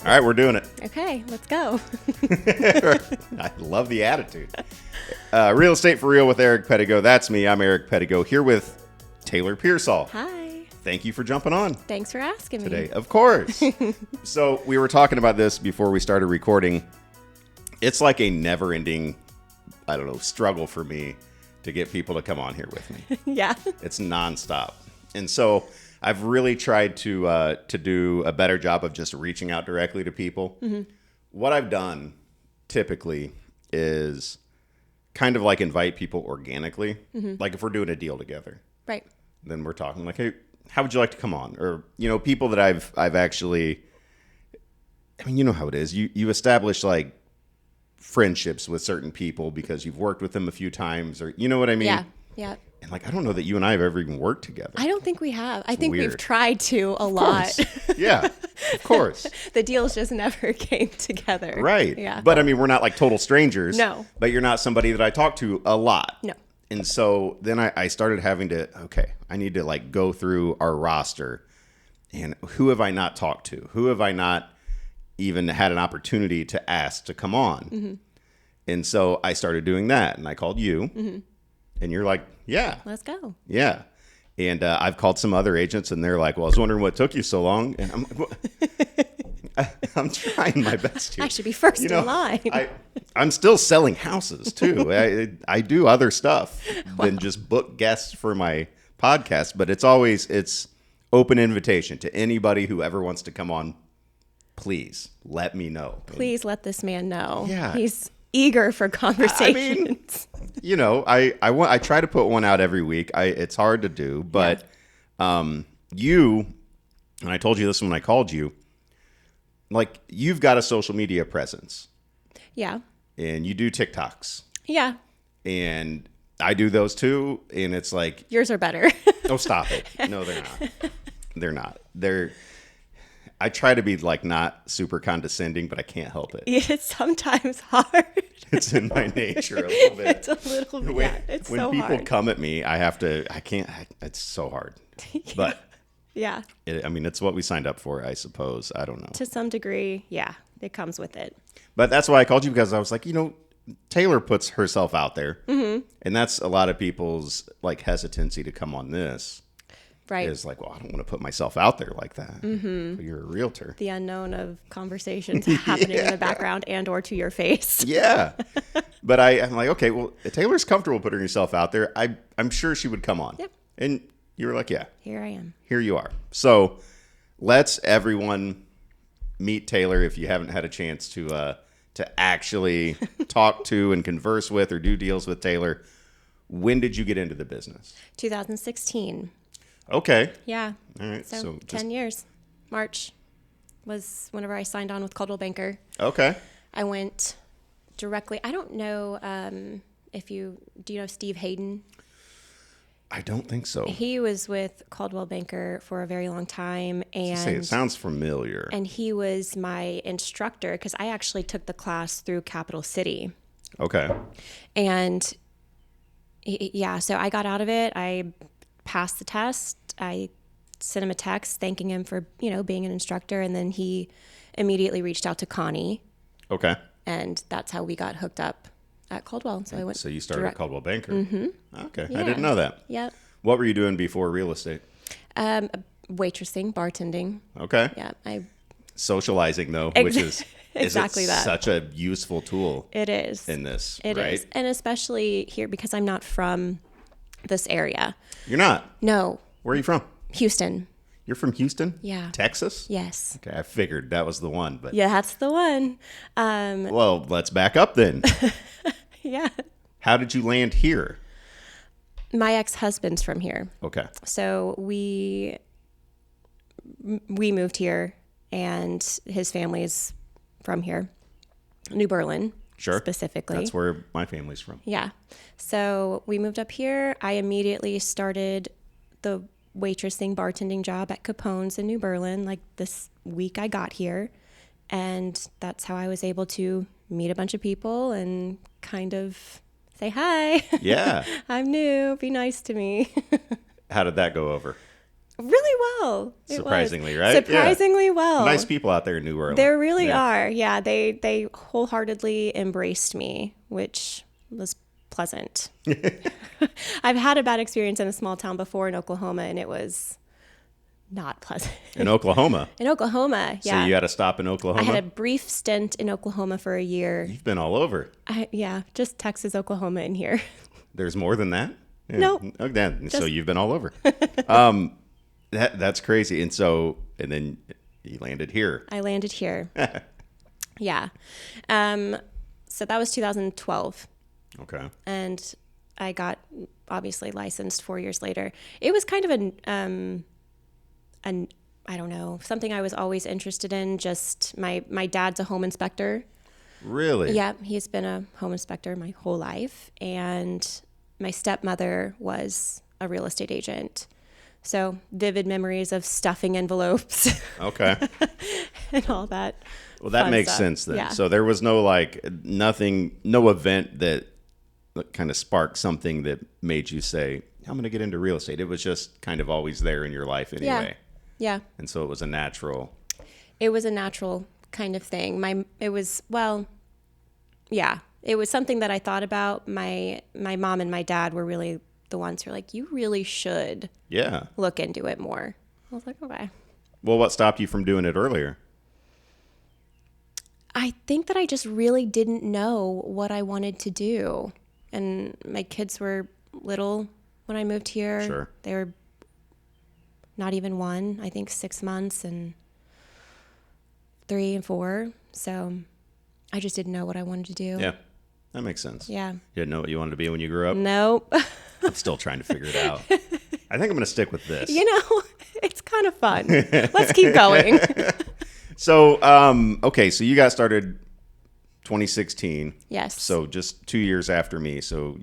All right, we're doing it. Okay, let's go. I love the attitude. Real Estate for Real with Eric Pettigo. That's me. I'm Eric Pettigo here with Taylor Pearsall. Hi. Thank you for jumping on Thanks for asking today. me. Of course. So we were talking about this before we started recording. It's like a never-ending, struggle for me to get people to come on here with me. Yeah. It's nonstop. And so I've really tried to do a better job of just reaching out directly to people. Mm-hmm. What I've done typically is kind of like invite people organically. Mm-hmm. Like if we're doing a deal together. Right. Then we're talking like, hey, how would you like to come on? Or, people that I've actually, you know how it is. You establish like friendships with certain people because you've worked with them a few times, or you know what I mean? Yeah. Yeah. And like, I don't know that you and I have ever even worked together. I don't think we have. I think weird. we've tried to a lot. Yeah, of course. The deals just never came together. Right. Yeah. But we're not like total strangers. No. But you're not somebody that I talk to a lot. No. And so then I started having to, I need to like go through our roster and who have I not talked to? Who have I not even had an opportunity to ask to come on? Mm-hmm. And so I started doing that and I called you. Mm-hmm. And you're like, yeah. Let's go. Yeah. And I've called some other agents and they're like, well, I was wondering what took you so long. And I'm like, well, I'm trying my best here. I should be first in line. I'm still selling houses too. I do other stuff than just book guests for my podcast, but it's open invitation to anybody who ever wants to come on. Please let me know. Please let this man know. Yeah. He's eager for conversations. I try to put one out every week. It's hard to do, but you, and I told you this when I called you, like you've got a social media presence. Yeah. And you do TikToks. Yeah. And I do those too. And it's like, yours are better. Oh, stop it. No, they're not. They're not. I try to be like not super condescending, but I can't help it. It's sometimes hard. It's in my nature a little bit. It's a little bit. When people come at me, it's so hard. But yeah. It's what we signed up for, I suppose. I don't know. To some degree, yeah, it comes with it. But that's why I called you, because I was like, Taylor puts herself out there. Mm-hmm. And that's a lot of people's like hesitancy to come on this. Right. Is like, well, I don't want to put myself out there like that. Mm-hmm. But you're a realtor. The unknown of conversations happening in the background and or to your face. Yeah. But I'm like, okay, well, Taylor's comfortable putting herself out there. I'm sure she would come on. Yep. And you were like, yeah. Here I am. Here you are. So let's everyone meet Taylor if you haven't had a chance to actually talk to and converse with or do deals with Taylor. When did you get into the business? 2016. Okay. Yeah. All right. So 10 years. March was whenever I signed on with Coldwell Banker. Okay. I went directly. I don't know do you know Steve Hayden? I don't think so. He was with Coldwell Banker for a very long time. And it sounds familiar. And he was my instructor because I actually took the class through Capital City. Okay. And so I got out of it. I passed the test. I sent him a text thanking him for, being an instructor. And then he immediately reached out to Connie. Okay. And that's how we got hooked up at Coldwell. So I went. So you started at Coldwell Banker. Mm-hmm. Okay. Yeah. I didn't know that. Yep. What were you doing before real estate? Waitressing, bartending. Okay. Yeah. Socializing though, which is exactly that. Such a useful tool. It is. In this, It right? is. And especially here because I'm not from this area. You're not? No. Where are you from? Houston. You're from Houston? Yeah. Texas? Yes. Okay, I figured that was the one, but yeah, that's the one. Well, let's back up then. Yeah. How did you land here? My ex-husband's from here. Okay. So we moved here, and his family's from here, New Berlin. Sure. Specifically. That's where my family's from. Yeah. So we moved up here. I immediately started the waitressing, bartending job at Capone's in New Berlin, like this week I got here. And that's how I was able to meet a bunch of people and kind of say hi. Yeah. I'm new. Be nice to me. How did that go over? Really well. It was. Surprisingly, right? Surprisingly well. Nice people out there in New Orleans. There really are. Yeah, they wholeheartedly embraced me, which was pleasant. I've had a bad experience in a small town before in Oklahoma, and it was not pleasant. In Oklahoma? In Oklahoma, yeah. So you had to stop in Oklahoma? I had a brief stint in Oklahoma for a year. You've been all over. Just Texas, Oklahoma, and here. There's more than that? Yeah. Nope. Okay, so you've been all over. That's crazy. And then you landed here. I landed here. Yeah. So that was 2012. Okay. And I got obviously licensed 4 years later. It was kind of an I don't know, something I was always interested in. Just my dad's a home inspector. Really? Yeah, he's been a home inspector my whole life. And my stepmother was a real estate agent. So vivid memories of stuffing envelopes. Okay. And all that. Well, that makes stuff. sense then. Yeah. So there was no no event that kind of sparked something that made you say, I'm going to get into real estate. It was just kind of always there in your life anyway. Yeah. And so it was a natural. It was a natural kind of thing. It was something that I thought about. My mom and my dad were really the ones who were like, you really should look into it more. I was like, okay. Well, what stopped you from doing it earlier? I think that I just really didn't know what I wanted to do. And my kids were little when I moved here. Sure. They were not even one, I think 6 months and 3 and 4. So I just didn't know what I wanted to do. Yeah, that makes sense. Yeah. You didn't know what you wanted to be when you grew up? Nope. I'm still trying to figure it out. I think I'm going to stick with this. It's kind of fun. Let's keep going. So, okay, so you got started 2016. Yes. So just 2 years after me. So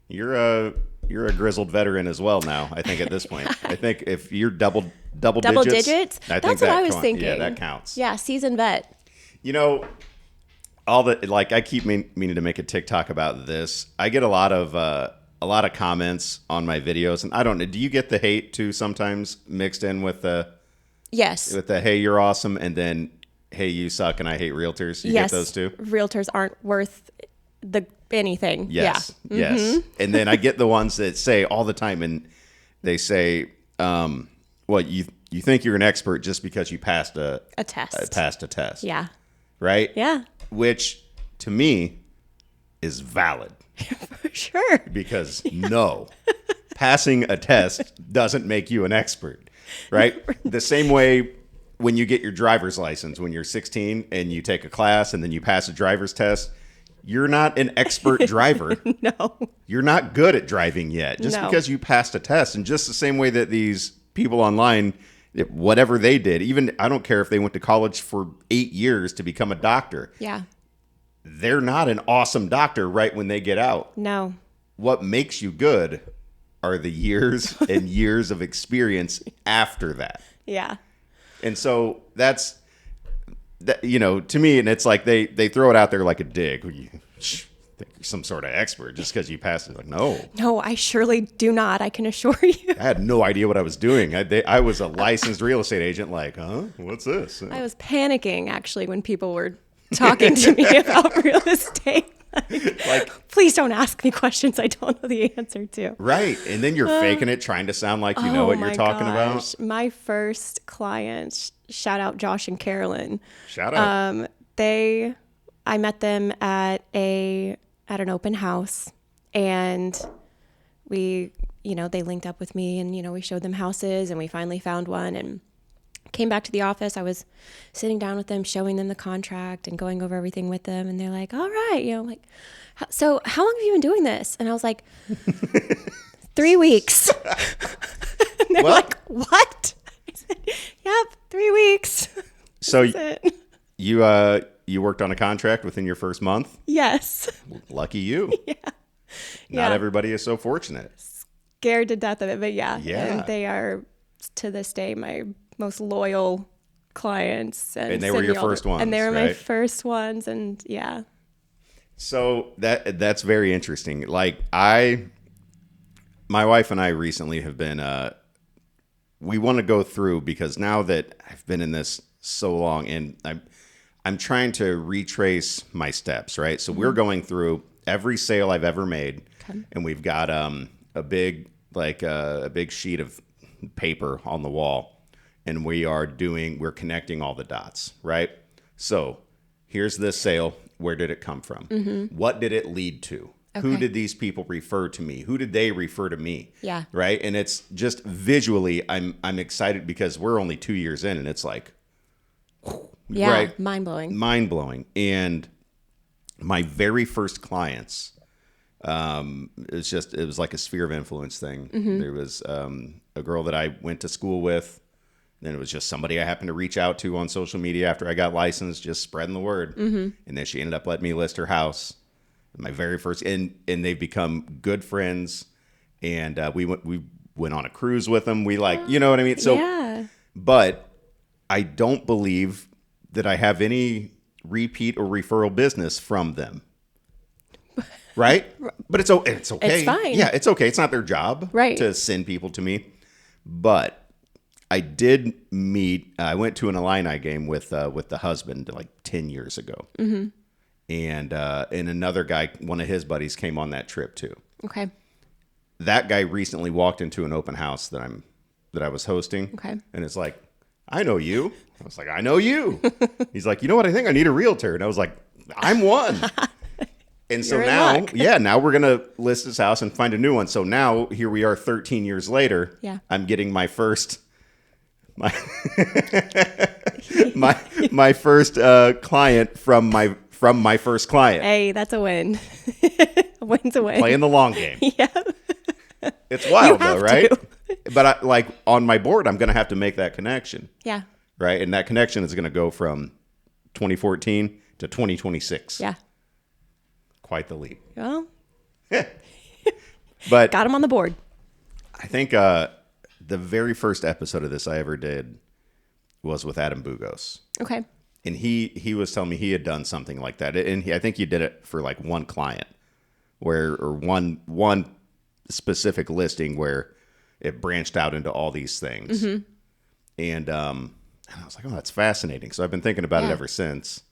you're a grizzled veteran as well now. I think at this point, I think if you're double digits, that's what I was thinking. Yeah, that counts. Yeah, seasoned vet. I keep meaning to make a TikTok about this. I get a lot of comments on my videos, and I don't know. Do you get the hate too sometimes mixed in with the? Yes. With the hey, you're awesome, and then hey, you suck, and I hate realtors. You get those too? Realtors aren't worth anything. Yes. Yeah. Yes. Mm-hmm. And then I get the ones that say all the time, and they say, well, you think you're an expert just because you passed a test. Passed a test. Yeah. Right? Yeah. Which, to me, is valid. For sure. Because no, passing a test doesn't make you an expert. Right? The same way when you get your driver's license when you're 16 and you take a class and then you pass a driver's test, you're not an expert driver. No. You're not good at driving yet just because you passed a test. And just the same way that these people online, whatever they did, even I don't care if they went to college for 8 years to become a doctor. Yeah. They're not an awesome doctor right when they get out. No. What makes you good are the years and years of experience after that. Yeah. And so that's, to me, and it's like they throw it out there like a dig. You think you're some sort of expert just because you passed it. Like, no. No, I surely do not. I can assure you. I had no idea what I was doing. I was a licensed real estate agent. Like, huh? What's this? I was panicking, actually, when people were talking to me about real estate. Like, please don't ask me questions I don't know the answer to. Right. And then you're faking it, trying to sound like you know what you're talking about. My first client, shout out Josh and Carolyn. Shout out. I met them at an open house, and they linked up with me, and, we showed them houses, and we finally found one, and came back to the office. I was sitting down with them, showing them the contract and going over everything with them. And they're like, all right, like, so how long have you been doing this? And I was like, 3 weeks. And they're like, what? I said, yep, 3 weeks. So you worked on a contract within your first month? Yes. Lucky you. Yeah. Not everybody is so fortunate. Scared to death of it, but yeah. Yeah. And they are, to this day, my most loyal clients. And they were your first ones, and they were right? my first ones, and yeah. So that's very interesting. Like my wife and I recently have been we want to go through, because now that I've been in this so long, and I'm trying to retrace my steps, right? So we're going through every sale I've ever made, and we've got a big sheet of paper on the wall, and we're connecting all the dots, right? So here's this sale. Where did it come from? What did it lead to? Who did these people refer to me? Who did they refer to me? Yeah. Right. And it's just visually, I'm excited because we're only 2 years in, and it's like, Yeah. right? Mind blowing. Mind blowing. And my very first clients, it was like a sphere of influence thing. There was a girl that I went to school with. Then it was just somebody I happened to reach out to on social media after I got licensed, just spreading the word. And then she ended up letting me list her house. My very first, and they've become good friends. And we went on a cruise with them. We you know what I mean? So, yeah. But I don't believe that I have any repeat or referral business from them. Right? But it's okay. It's fine. Yeah, it's okay. It's not their job Right. to send people to me. But I did meet. I went to an Illini game with the husband like 10 years ago, and another guy, one of his buddies, came on that trip too. Okay. That guy recently walked into an open house that I was hosting. Okay. And it's like, I know you. I was like, I know you. He's like, you know what? I think I need a realtor. And I was like, I'm one. And so You're in now, luck. now we're going to list this house and find a new one. So now here we are 13 years later. Yeah. I'm getting my first my first client from my first client. Hey, that's a win. A win's a win. Playing the long game. Yeah. It's wild though, have right? to. But on my board, I'm going to have to make that connection, Yeah. right? And that connection is going to go from 2014 to 2026. Yeah. Quite the leap. Well, But got him on the board. I think the very first episode of this I ever did was with Adam Bugos. Okay. And he was telling me he had done something like that. And I think he did it for like one client or one specific listing where it branched out into all these things. And I was like, oh, that's fascinating. So I've been thinking about it ever since.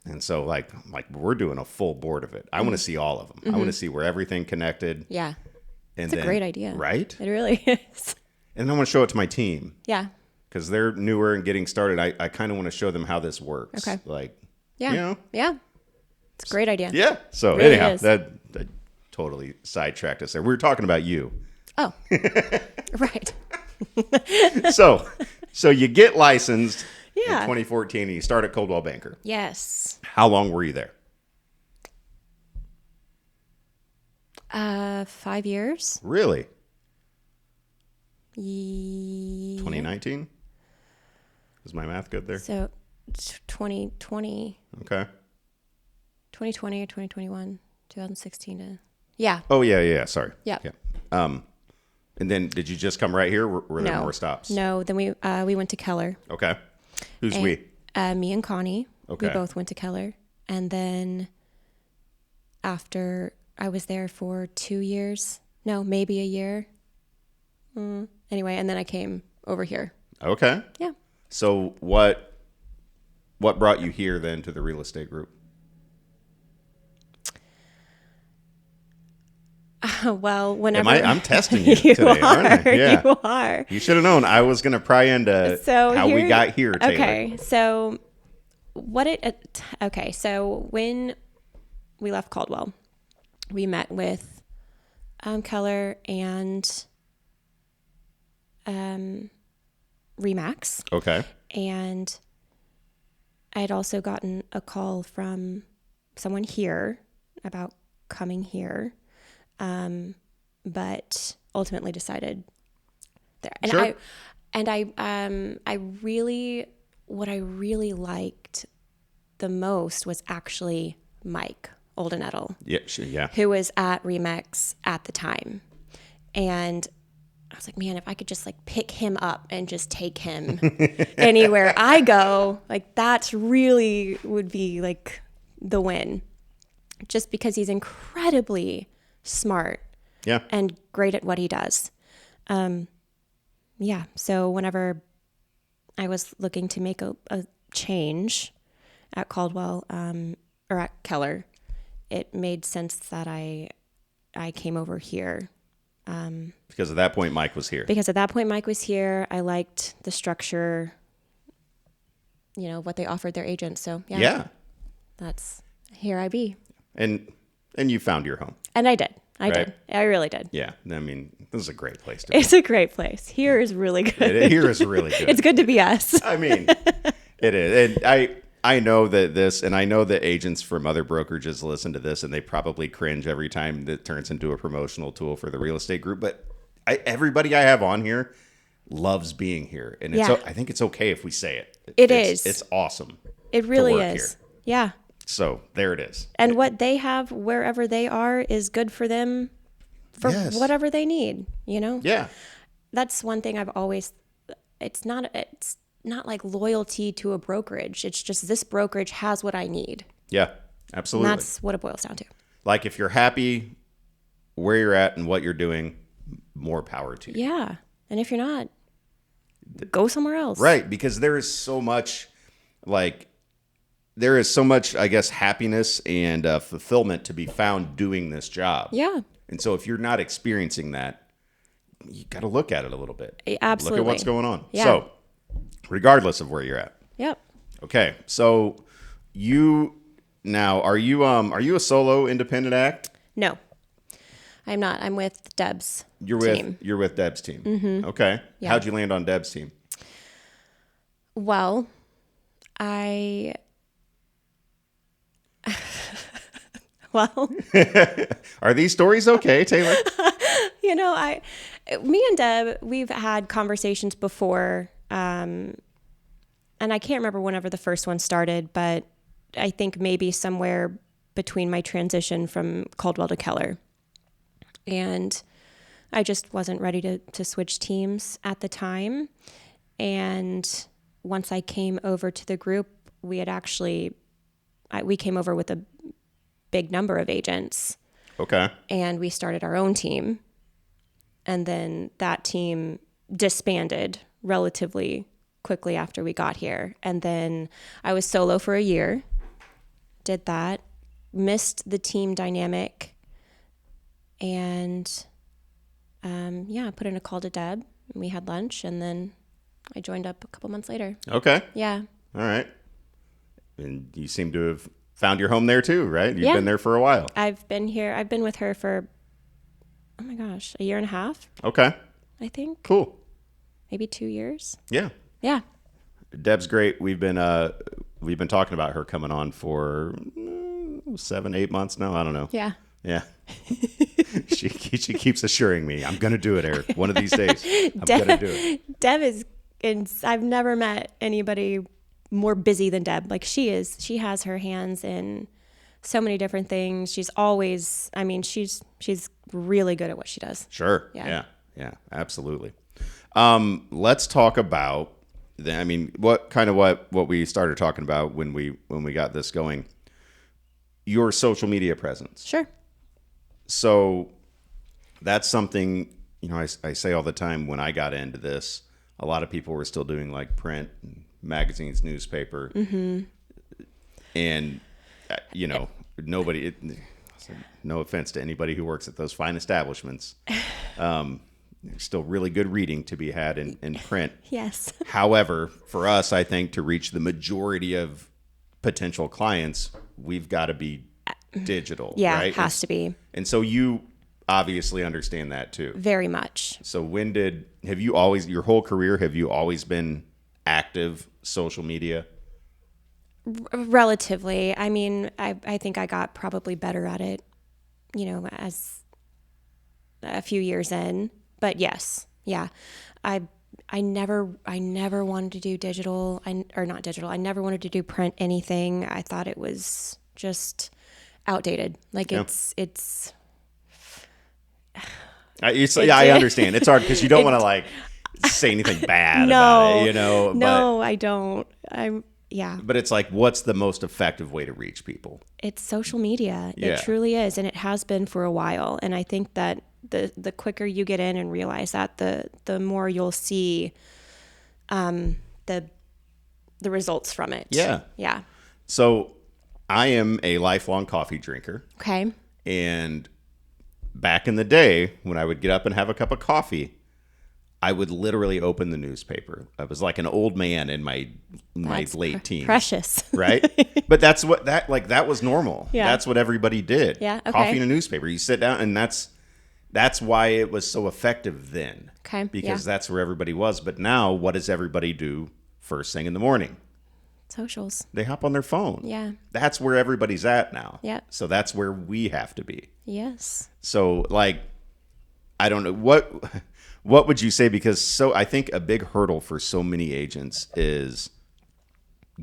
And so like we're doing a full board of it. I want to see all of them. I want to see where everything connected. Yeah. And It's a great idea. Right? It really is. And I want to show it to my team. Yeah. Because they're newer and getting started. I kind of want to show them how this works. Okay. Like, Yeah. you know? Yeah. It's a great idea. Yeah. So Really anyhow, is. that totally sidetracked us there. We were talking about you. Oh. Right. So you get licensed in Yeah. 2014 and you start at Coldwell Banker. Yes. How long were you there? 5 years. Really? Ye- 2019? Is my math good there? So 2020 Okay. or 2021, 2016 to, yeah. Oh, yeah. Sorry. Yeah. And then did you just come right here? Were there more stops? No, then we went to Keller. Okay. Who's And, we? Me and Connie. Okay. We both went to Keller. And then after I was there for 2 years, no, maybe a year. Anyway, and then I came over here. Okay. Yeah. So what brought you here then to the real estate group? Well, whenever I'm testing you, you today, are, aren't I? Yeah. you are. You should have known. I was going to pry into how we got here, Taylor. Okay, so so when we left Caldwell, we met with Keller and Remax, Okay. and I had also gotten a call from someone here about coming here, but ultimately decided there. And Sure. I really, what I really liked the most was actually Mike Oldenettle, Yeah. who was at Remax at the time. And I was like, man, if I could just like pick him up and just take him anywhere I go, like that's really would be like the win. Just because he's incredibly smart Yeah. and great at what he does. yeah. So whenever I was looking to make a change at Caldwell or at Keller, it made sense that I came over here. Because at that point, Mike was here. Because at that point, Mike was here. I liked the structure, what they offered their agents. So Yeah. that's here I be. And you found your home. And I did. I Right. did. I really did. Yeah. I mean, this is a great place to be. It's a great place. Here is really good. Here is really good. It's good to be us. I mean, it is. And I know that and I know that agents from other brokerages listen to this and they probably cringe every time that turns into a promotional tool for the real estate group. But everybody I have on here loves being here. And I think it's okay if we say it. It's awesome. It really work is. here. Yeah. So there it is. And what they have wherever they are is good for them for whatever they need, Yeah. That's one thing I've always, it's not like loyalty to a brokerage. It's just this brokerage has what I need. Yeah, absolutely. And that's what it boils down to. Like if you're happy where you're at and what you're doing, more power to you. Yeah. And if you're not, go somewhere else. Right. Because there is so much I guess, happiness and fulfillment to be found doing this job. Yeah. And so if you're not experiencing that, you got to look at it a little bit. Absolutely. Look at what's going on. Yeah. So regardless of where you're at. Yep. Okay. So are you a solo independent act? No, I'm not. I'm with Deb's team. You're with Deb's team. Mm-hmm. Okay. Yeah. How'd you land on Deb's team? Well, Are these stories okay, Taylor? Me and Deb, we've had conversations before, and I can't remember whenever the first one started, but I think maybe somewhere between my transition from Caldwell to Keller. And I just wasn't ready to switch teams at the time. And once I came over to the group, we came over with a big number of agents. Okay. And we started our own team. And then that team disbanded relatively quickly after we got here. And then I was solo for a year, did that, missed the team dynamic. And I put in a call to Deb. And we had lunch, and then I joined up a couple months later. Okay. Yeah. All right. And you seem to have found your home there too, right? You've been there for a while. I've been with her for, oh my gosh, a year and a half. Okay. I think. Cool. Maybe 2 years. Yeah. Yeah. Deb's great. We've been talking about her coming on for 7-8 months now. I don't know. Yeah. Yeah. she keeps assuring me, I'm going to do it, Eric. One of these days, I'm going to do it. Deb I've never met anybody more busy than Deb. Like she is. She has her hands in so many different things. She's always, she's really good at what she does. Sure. Yeah. Absolutely. Let's talk about what we started talking about when we got this going. Your social media presence. Sure. So that's something, I say all the time. When I got into this, a lot of people were still doing like print, magazines, newspaper. Mm-hmm. And, nobody, no offense to anybody who works at those fine establishments. There's still really good reading to be had in print. Yes. However, for us, I think to reach the majority of potential clients, we've got to be digital. Yeah, right? It has to be. And so you obviously understand that too. Very much. So your whole career, have you always been active social media? Relatively. I think I got probably better at it, as a few years in. But yes, yeah. I never wanted to do digital, not digital. I never wanted to do print anything. I thought it was just outdated. Like it's I understand. It's hard because you don't want to say anything bad about it, No, I don't. But it's like, what's the most effective way to reach people? It's social media. Yeah. It truly is. And it has been for a while. And I think that The quicker you get in and realize that, the more you'll see the results from it. Yeah. Yeah. So I am a lifelong coffee drinker. Okay. And back in the day, when I would get up and have a cup of coffee, I would literally open the newspaper. I was like an old man in my That's late teens. Precious. Right? But that's what that was normal. Yeah. That's what everybody did. Yeah, okay. Coffee and a newspaper. You sit down, and that's why it was so effective then. Okay, Because yeah. that's where everybody was. But now, what does everybody do first thing in the morning? Socials. They hop on their phone. Yeah. That's where everybody's at now. Yeah. So that's where we have to be. Yes. So, like, I don't know what would you say? Because I think a big hurdle for so many agents is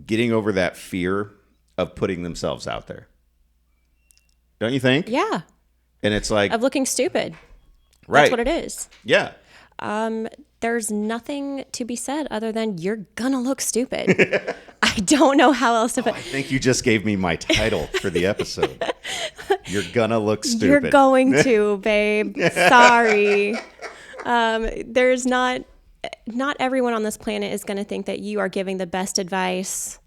getting over that fear of putting themselves out there. Don't you think? Yeah. And it's like, Of looking stupid. right. That's what it is. Yeah. There's nothing to be said other than you're gonna look stupid. I don't know how else to put. I think you just gave me my title for the episode. You're gonna look stupid. You're going to, babe. Sorry. There's not everyone on this planet is going to think that you are giving the best advice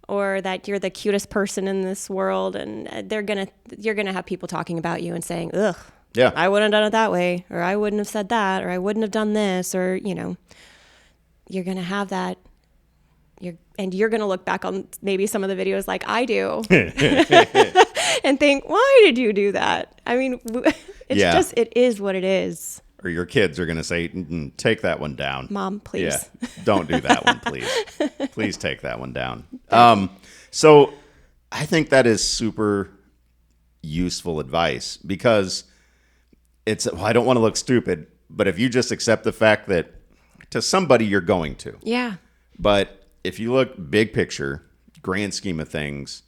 or that you're the cutest person in this world, and you're gonna have people talking about you and saying, "Ugh, Yeah. I wouldn't have done it that way, or I wouldn't have said that, or I wouldn't have done this," or you're gonna have that. You're gonna look back on maybe some of the videos like I do, and think, "Why did you do that?" I mean, it is what it is. Or your kids are gonna say, "Take that one down, Mom, please. Yeah, don't do that one, please. Please take that one down." So I think that is super useful advice because I don't want to look stupid, but if you just accept the fact that to somebody you're going to, Yeah. but if you look big picture, grand scheme of things,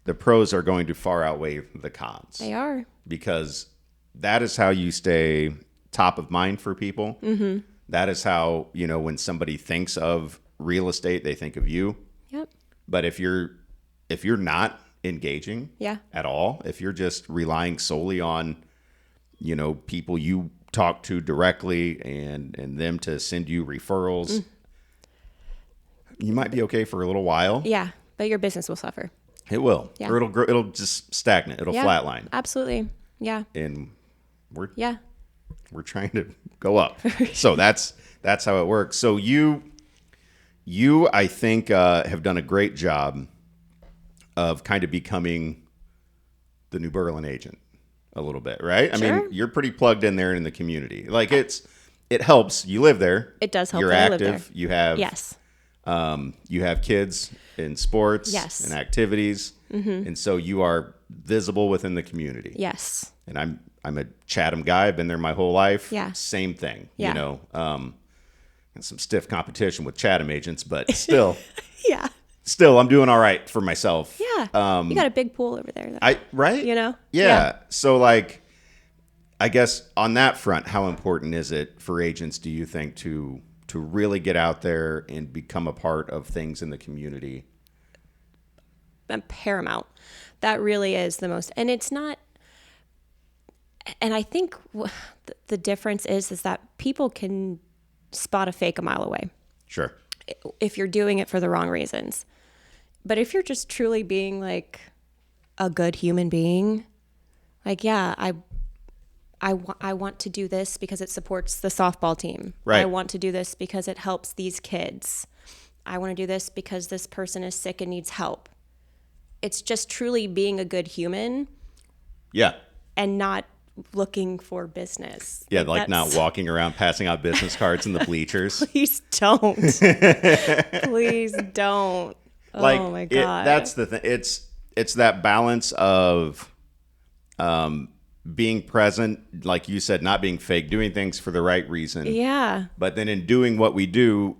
the pros are going to far outweigh the cons. They are. Because that is how you stay top of mind for people. Mm-hmm. That is how, when somebody thinks of real estate, they think of you. Yep. But if you're not engaging Yeah. at all, if you're just relying solely on, people you talk to directly and them to send you referrals, you might be okay for a little while. Yeah. But your business will suffer. It will. Yeah. Or it'll grow, it'll just stagnate. It'll Yeah. flatline. Absolutely. Yeah. And Yeah. we're trying to go up. So that's how it works. So you I think have done a great job of kind of becoming the New Berlin agent a little bit, right? I Sure. mean, you're pretty plugged in there in the community. Like it helps. You live there. It does help You're that I live active. there. You have Yes. you have kids in sports Yes. and activities. Mm-hmm. And so you are visible within the community. Yes. And I'm a Chatham guy. I've been there my whole life. Yeah. Same thing. Yeah. And some stiff competition with Chatham agents, but still, Yeah. I'm doing all right for myself. Yeah. You got a big pool over there, though. Right? Yeah. Yeah. So like, I guess on that front, how important is it for agents, do you think, to really get out there and become a part of things in the community? Paramount. That really is the most, and it's not. And I think the difference is that people can spot a fake a mile away Sure. if you're doing it for the wrong reasons. But if you're just truly being like a good human being, like, yeah, I want to do this because it supports the softball team. Right. I want to do this because it helps these kids. I want to do this because this person is sick and needs help. It's just truly being a good human Yeah. and not looking for business. Yeah. Like not that's- walking around passing out business cards in the bleachers. Please don't. Please don't. Like, oh my God. that's the thing. It's that balance of being present, like you said, not being fake, doing things for the right reason. Yeah. But then in doing what we do,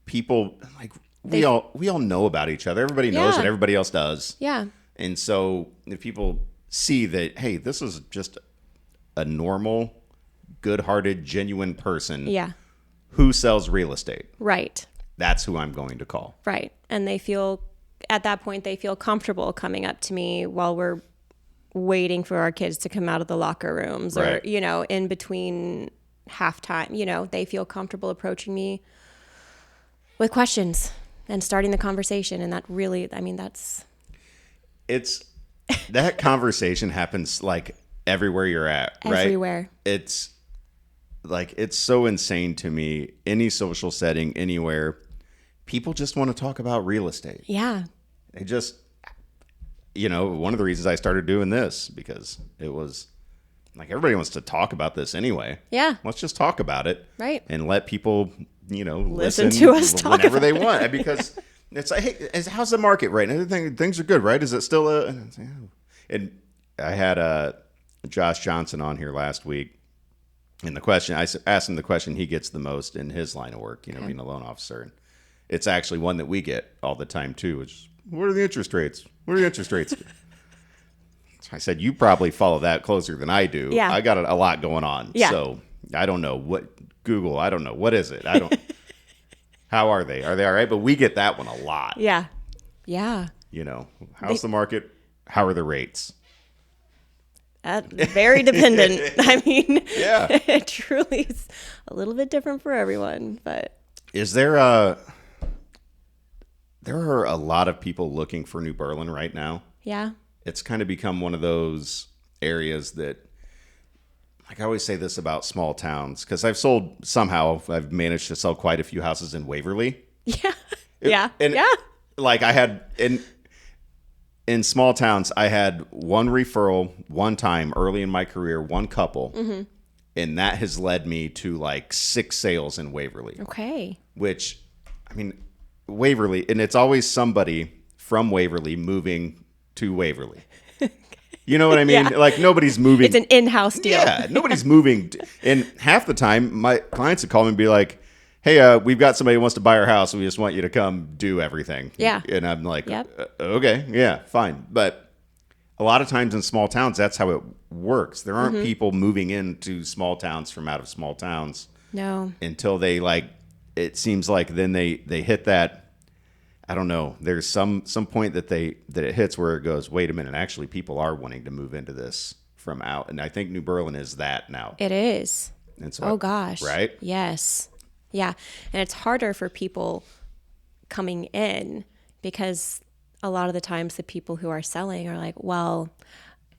people like we all know about each other. Everybody knows Yeah. that everybody else does. Yeah. And so if people see that, hey, this is just a normal, good-hearted, genuine person Yeah. who sells real estate, Right. that's who I'm going to call. Right. And they feel, at that point, they feel comfortable coming up to me while we're waiting for our kids to come out of the locker rooms, or, Right. you know, in between halftime, you know, they feel comfortable approaching me with questions and starting the conversation. And that really, I mean, that's, It's that conversation happens like everywhere you're at, right? everywhere. It's like, it's so insane to me. Any social setting, anywhere, people just want to talk about real estate. Yeah. They just, you know, one of the reasons I started doing this, because it was like, everybody wants to talk about this anyway. Yeah. Let's just talk about it. Right. And let people, you know, Listen listen to us talk whenever they about want. Because it's like, hey, how's the market right now? Things are good, right? Is it still a... And I had Josh Johnson on here last week. And the question, I asked him the question he gets the most in his line of work, you know, being a loan officer. And it's actually one that we get all the time too, which is, what are the interest rates? What are the interest rates? I said, you probably follow that closer than I do. Yeah. I got a lot going on. Yeah. So I don't know what Google, I don't know. What is it? I don't, how are they? Are they all right? But we get that one a lot. Yeah. Yeah. You know, how's the market? How are the rates? Very dependent. I mean, Yeah. it truly is a little bit different for everyone, but Is there there are a lot of people looking for New Berlin right now. yeah. It's kind of become one of those areas that, like, I always say this about small towns, because I've managed to sell quite a few houses in Waverly. Yeah. Yeah. And yeah. like, I had in small towns, I had one referral one time early in my career, one couple, and that has led me to like 6 sales in Waverly. Okay. Which, I mean, Waverly, and it's always somebody from Waverly moving to Waverly. You know what I mean? Yeah. Like, nobody's moving. It's an in-house deal. Yeah, nobody's moving. And half the time, my clients would call me and be like, hey, we've got somebody who wants to buy our house. We just want you to come do everything. Yeah. And I'm like, Yep. Okay, yeah, fine. But a lot of times in small towns, that's how it works. There aren't people moving into small towns from out of small towns No. until they, like, it seems like then they hit that, I don't know, there's some point that it hits where it goes, wait a minute, actually people are wanting to move into this from out. And I think New Berlin is that now. It is. And so, Oh gosh. Right? Yes. Yeah. And it's harder for people coming in because a lot of the times the people who are selling are like, well,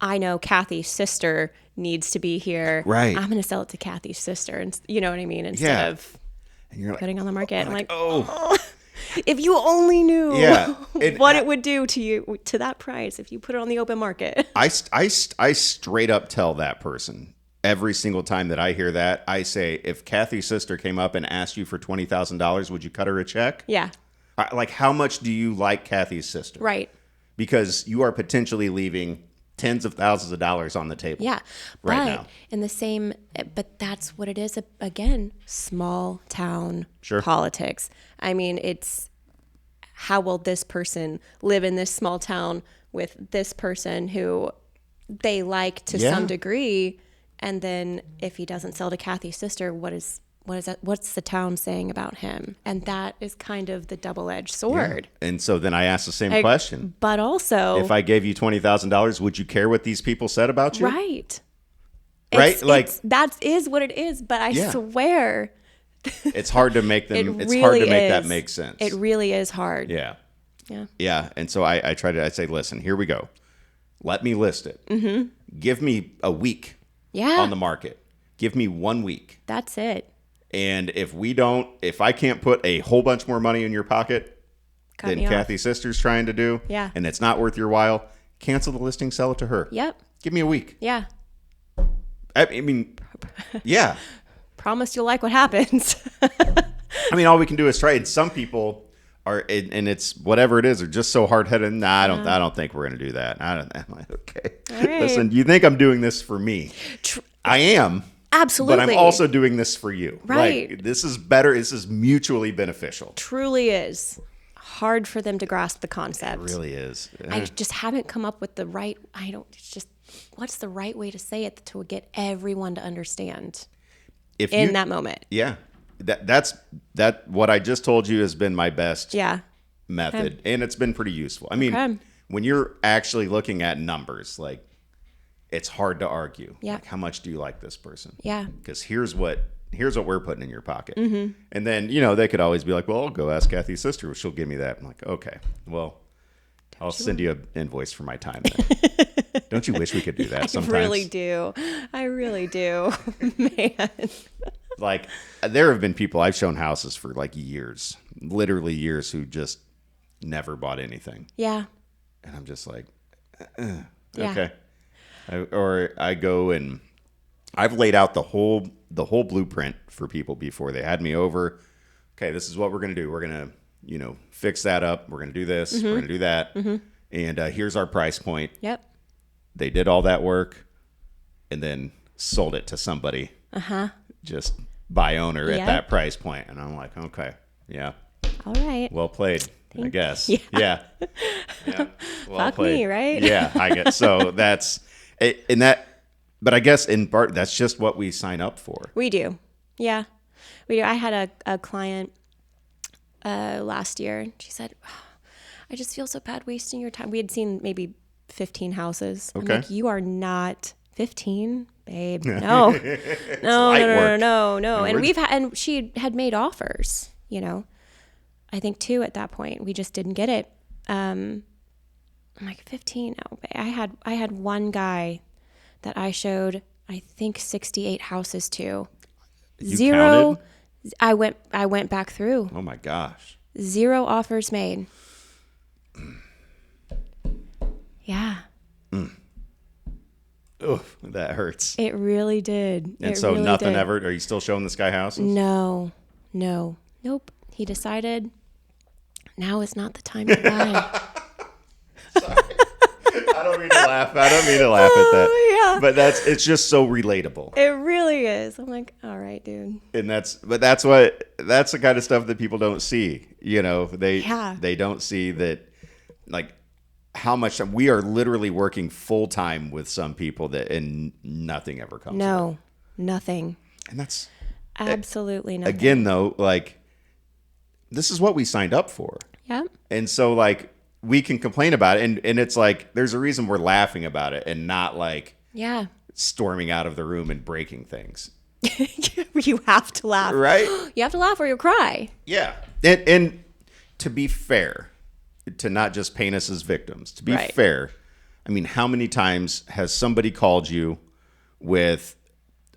I know Kathy's sister needs to be here. Right. I'm going to sell it to Kathy's sister. And you know what I mean? Instead of And you're like, putting on the market. I'm like, oh, if you only knew Yeah. And what it would do to you, to that price, if you put it on the open market. I straight up tell that person every single time that I hear that, I say, if Kathy's sister came up and asked you for $20,000, would you cut her a check? Yeah. Like, how much do you like Kathy's sister? Right. Because you are potentially leaving tens of thousands of dollars on the table. Yeah. Right but now. in the same, but that's what it is. Again, small town Sure. politics. I mean, it's how will this person live in this small town with this person who they like to Yeah. some degree. And then if he doesn't sell to Kathy's sister, what is that? What's the town saying about him? And that is kind of the double-edged sword. And so then I ask the same question. But also, If I gave you $20,000, would you care what these people said about you? right. Right? Like- that is what it is. But I Yeah. swear, It's hard to make them. it It's really hard to make that is. make sense. It really is hard. Yeah. Yeah. Yeah. And so I say, listen, here we go. Let me list it. Mm-hmm. Give me a week Yeah. on the market. Give me 1 week. That's it. And if I can't put a whole bunch more money in your pocket Cut than me off. Kathy's sister's trying to do, Yeah. and it's not worth your while, cancel the listing, sell it to her. Yep. Give me a week. Yeah. I mean, yeah. Promise you'll like what happens. I mean, all we can do is try. And some people are, and it's whatever it is, are just so hard headed. Nah, I don't think we're gonna do that. I'm like, okay. right. Listen, you think I'm doing this for me? I am. Absolutely. But I'm also doing this for you. Right. Like, this is better. This is mutually beneficial. Truly is hard for them to grasp the concept. It really is. I just haven't come up with the right, what's the right way to say it to get everyone to understand If in you- that moment? Yeah. That's what I just told you has been my best Yeah. method. And it's been pretty useful. I mean, Okay. when you're actually looking at numbers, like it's hard to argue. Yeah. Like, how much do you like this person? Yeah. Because here's what we're putting in your pocket. And then, you know, they could always be like, well, I'll go ask Kathy's sister. She'll give me that. I'm like, okay, well, I'll send you an invoice for my time then. Don't you wish we could do that sometimes? I really do. I really do. Man. Like, there have been people I've shown houses for like years, literally years, who just never bought anything. Yeah. And I'm just like, Yeah. okay. Or I go and I've laid out the whole blueprint for people before they had me over. Okay, this is what we're going to do. We're going to, you know, fix that up. We're going to do this. We're going to do that. And here's our price point. Yep. They did all that work and then sold it to somebody. Just by owner at Yep. that price point. And I'm like, okay, yeah. All right. Well played, I guess. Yeah. Yeah. Well Fuck me, right? Yeah, I guess. So that's in that. But I guess in part, that's just what we sign up for. We do. Yeah. We do. I had a client last year. She said, I just feel so bad wasting your time. We had seen maybe 15 houses. Okay. I'm like, you are not 15, babe. No. No. light work. And and she had made offers, you know, I think 2 at that point. We just didn't get it. I'm like, 15. No, I had one guy that I showed, I think 68 houses to. You 0. counted? I went back through. Oh my gosh. 0 offers made. Yeah. Oof, that hurts. It really did. And It so really nothing did. ever. Are you still showing this guy houses? No. Nope. He decided now is not the time to buy. I don't mean to laugh. I don't mean to laugh at that. Oh, yeah. But it's just so relatable. It really is. I'm like, all right, dude. And that's the kind of stuff that people don't see. You know, they don't see that, like, how much we are literally working full time with some people and nothing ever comes. No, nothing. And that's Absolutely nothing. again though, like, this is what we signed up for. Yeah. And so, like, we can complain about it, and it's like there's a reason we're laughing about it and not like Yeah. storming out of the room and breaking things. You have to laugh. Right? You have to laugh or you'll cry. Yeah. And to be fair, to not just paint us as victims, to be Right. fair, I mean, how many times has somebody called you with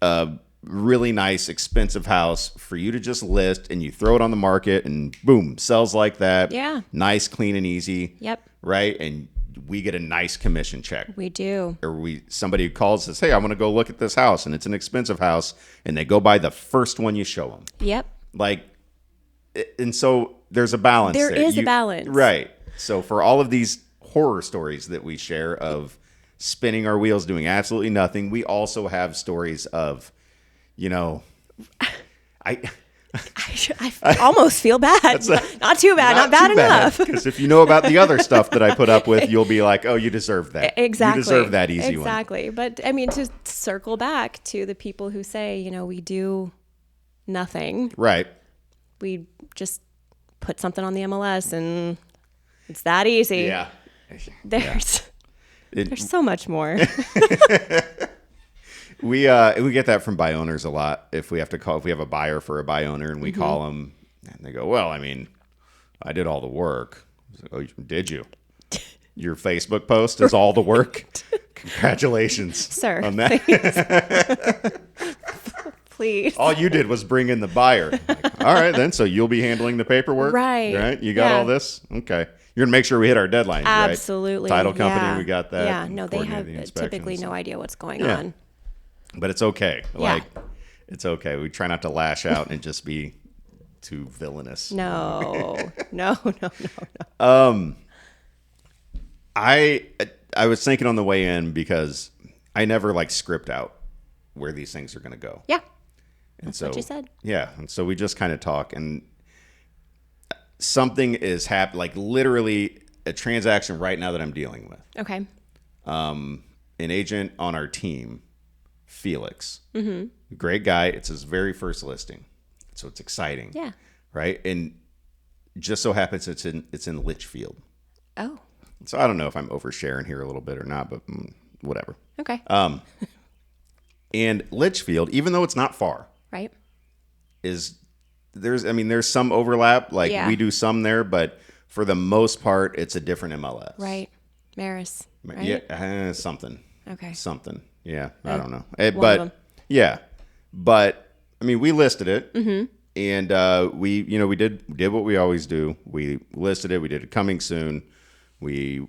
a really nice, expensive house for you to just list, and you throw it on the market and boom, sells like that. Yeah. Nice, clean, and easy. Yep. Right? And we get a nice commission check. We do. Or somebody calls says, hey, I want to go look at this house, and it's an expensive house, and they go buy the first one you show them. Yep. Like, and so there's a balance. There is a balance. Right. So for all of these horror stories that we share of spinning our wheels, doing absolutely nothing, we also have stories of, you know, I almost feel bad. Not too bad. Not bad enough. Because if you know about the other stuff that I put up with, you'll be like, oh, you deserve that. Exactly. You deserve that easy one. Exactly. But I mean, to circle back to the people who say, you know, we do nothing. Right. We just put something on the MLS and it's that easy. Yeah. There's so much more. We get that from buy owners a lot. If we have a buyer for a buy owner and we call them and they go, well, I mean, I did all the work. Oh, did you? Your Facebook post is all the work? Congratulations. Sir, on that. please. All you did was bring in the buyer. Like, all right, then. So you'll be handling the paperwork? Right. Right? You got all this? Okay. You're going to make sure we hit our deadlines, right? Absolutely. Title company, Yeah. we got that. Yeah, no, they Coordinate have the inspections. typically no idea what's going Yeah. on. But it's okay. Yeah. Like, it's okay. We try not to lash out and just be too villainous. No. No. I was thinking on the way in, because I never like script out where these things are going to go. Yeah. And That's what you said. Yeah. And so we just kind of talk, and something is happening, like literally a transaction right now that I'm dealing with. Okay. An agent on our team, Felix, great guy. It's his very first listing. So it's exciting. Yeah. Right. And just so happens it's in Litchfield. Oh. So I don't know if I'm oversharing here a little bit or not, but whatever. Okay. And Litchfield, even though it's not far, Right. there's some overlap. Like Yeah. we do some there, but for the most part, it's a different MLS. Right. Maris. Right? Yeah, something. Okay. Something. Yeah, I Yeah. don't know. One of But them. yeah, but I mean, we listed it, and we did what we always do. We listed it. We did it coming soon. We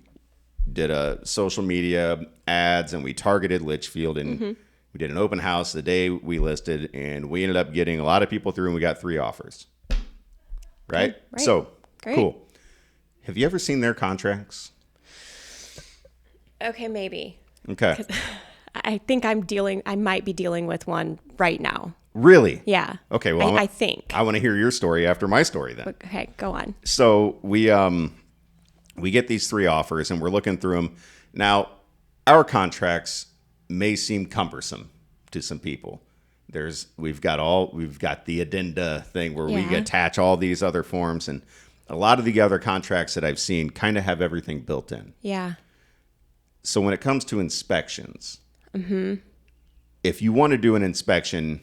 did a social media ads, and we targeted Litchfield, and we did an open house the day we listed, and we ended up getting a lot of people through, and we got 3 offers. Right. Right. So Great. cool. Have you ever seen their contracts? Okay, maybe. Okay. I think I might be dealing with one right now. Really? Yeah. Okay, well, I think. I want to hear your story after my story then. Okay, go on. So we get these 3 offers and we're looking through them. Now, our contracts may seem cumbersome to some people. We've got the addenda thing where we Yeah. attach all these other forms, and a lot of the other contracts that I've seen kind of have everything built in. Yeah. So when it comes to inspections, if you want to do an inspection,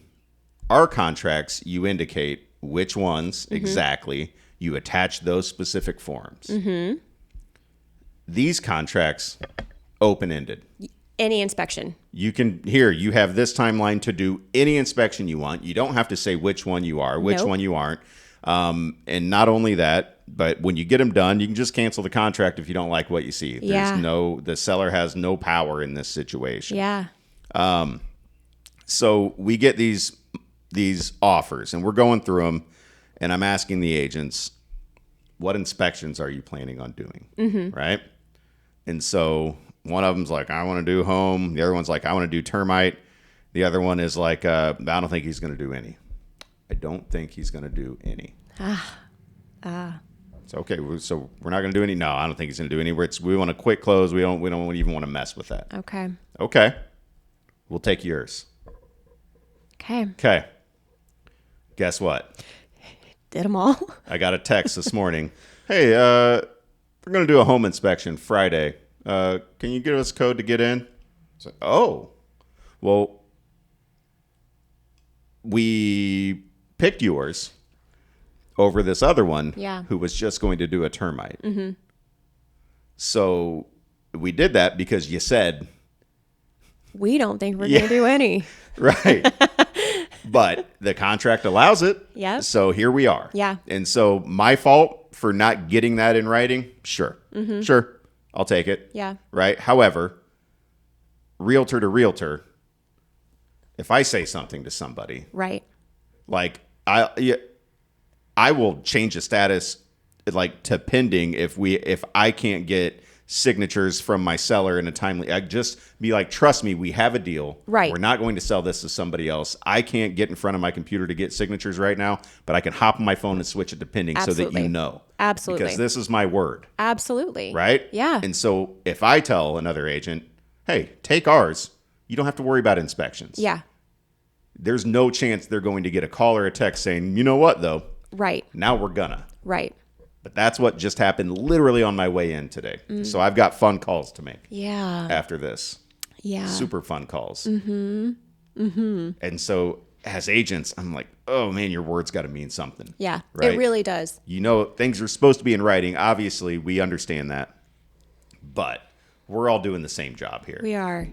our contracts, you indicate which ones exactly, you attach those specific forms. These contracts, open-ended. Any inspection. You have this timeline to do any inspection you want. You don't have to say which one you are, which Nope. one you aren't. And not only that, but when you get them done, you can just cancel the contract if you don't like what you see. Yeah. The seller has no power in this situation. Yeah. So we get these offers, and we're going through them, and I'm asking the agents, what inspections are you planning on doing? Right? And so one of them's like, I want to do home. The other one's like, I want to do termite. The other one is like, I don't think he's going to do any. I don't think he's going to do any. So, okay, so we're not going to do any? No, I don't think he's going to do any. We want a quick close. We don't even want to mess with that. Okay. Okay. We'll take yours. Okay. Okay. Guess what? Did them all. I got a text this morning. Hey, we're going to do a home inspection Friday. Can you give us a code to get in? So, oh, well, we picked yours over this other one Yeah. who was just going to do a termite. So we did that because you said, We don't think we're going to do any. right. But the contract allows it. Yep. So here we are. Yeah. And so my fault for not getting that in writing? Sure. Sure. I'll take it. Yeah. Right. However, realtor to realtor, if I say something to somebody, Right. like I will change the status like to pending if I can't get signatures from my seller in a timely. I just be like, trust me, we have a deal. Right. We're not going to sell this to somebody else. I can't get in front of my computer to get signatures right now, but I can hop on my phone and switch it to pending so that Absolutely. you know. Absolutely. Because this is my word. Absolutely. Right? Yeah. And so if I tell another agent, hey, take ours, you don't have to worry about inspections. Yeah. There's no chance they're going to get a call or a text saying, you know what, though? Right. Now we're gonna. Right. But that's what just happened literally on my way in today. So I've got fun calls to make Yeah. after this. Yeah. Super fun calls. And so as agents, I'm like, oh man, your word's got to mean something. Yeah. Right? It really does. You know, things are supposed to be in writing. Obviously, we understand that. But we're all doing the same job here. We are.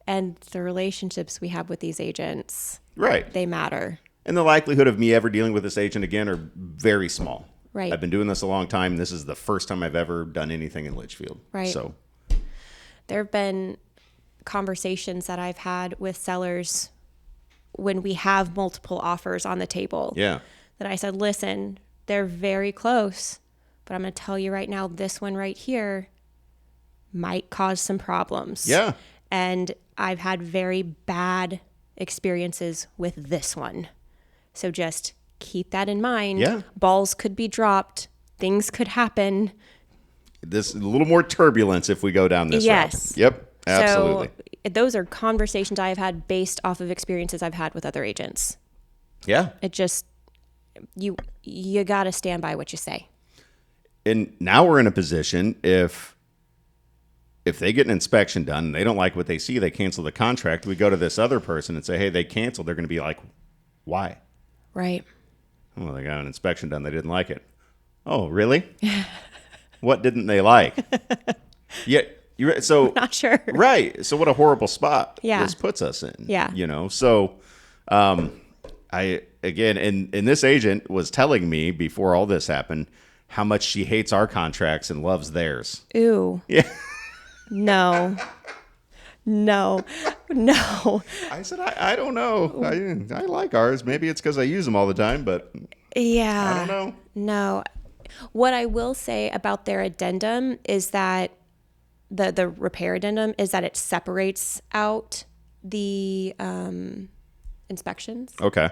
And the relationships we have with these agents, Right. they matter. And the likelihood of me ever dealing with this agent again are very small. Right. I've been doing this a long time. This is the first time I've ever done anything in Litchfield. Right. So, There have been conversations that I've had with sellers when we have multiple offers on the table. yeah. That I said, listen, they're very close, but I'm going to tell you right now, this one right here might cause some problems. Yeah. And I've had very bad experiences with this one. So just keep that in mind. Yeah. Balls could be dropped. Things could happen. This a little more turbulence if we go down this Yes. route. Yep. Absolutely. So those are conversations I have had based off of experiences I've had with other agents. Yeah. It just, you got to stand by what you say. And now we're in a position if if they get an inspection done and they don't like what they see, they cancel the contract. We go to this other person and say, hey, they canceled. They're going to be like, why? Right. Well, they got an inspection done. They didn't like it. Oh, really? What didn't they like? Yeah. So Not sure. right. So what a horrible spot Yeah. this puts us in. Yeah. So I again, and this agent was telling me before all this happened how much she hates our contracts and loves theirs. Ooh. Yeah. No. No. I said, I don't know. I like ours. Maybe it's because I use them all the time, but Yeah. I don't know. No. What I will say about their addendum is that the repair addendum is that it separates out the inspections Okay.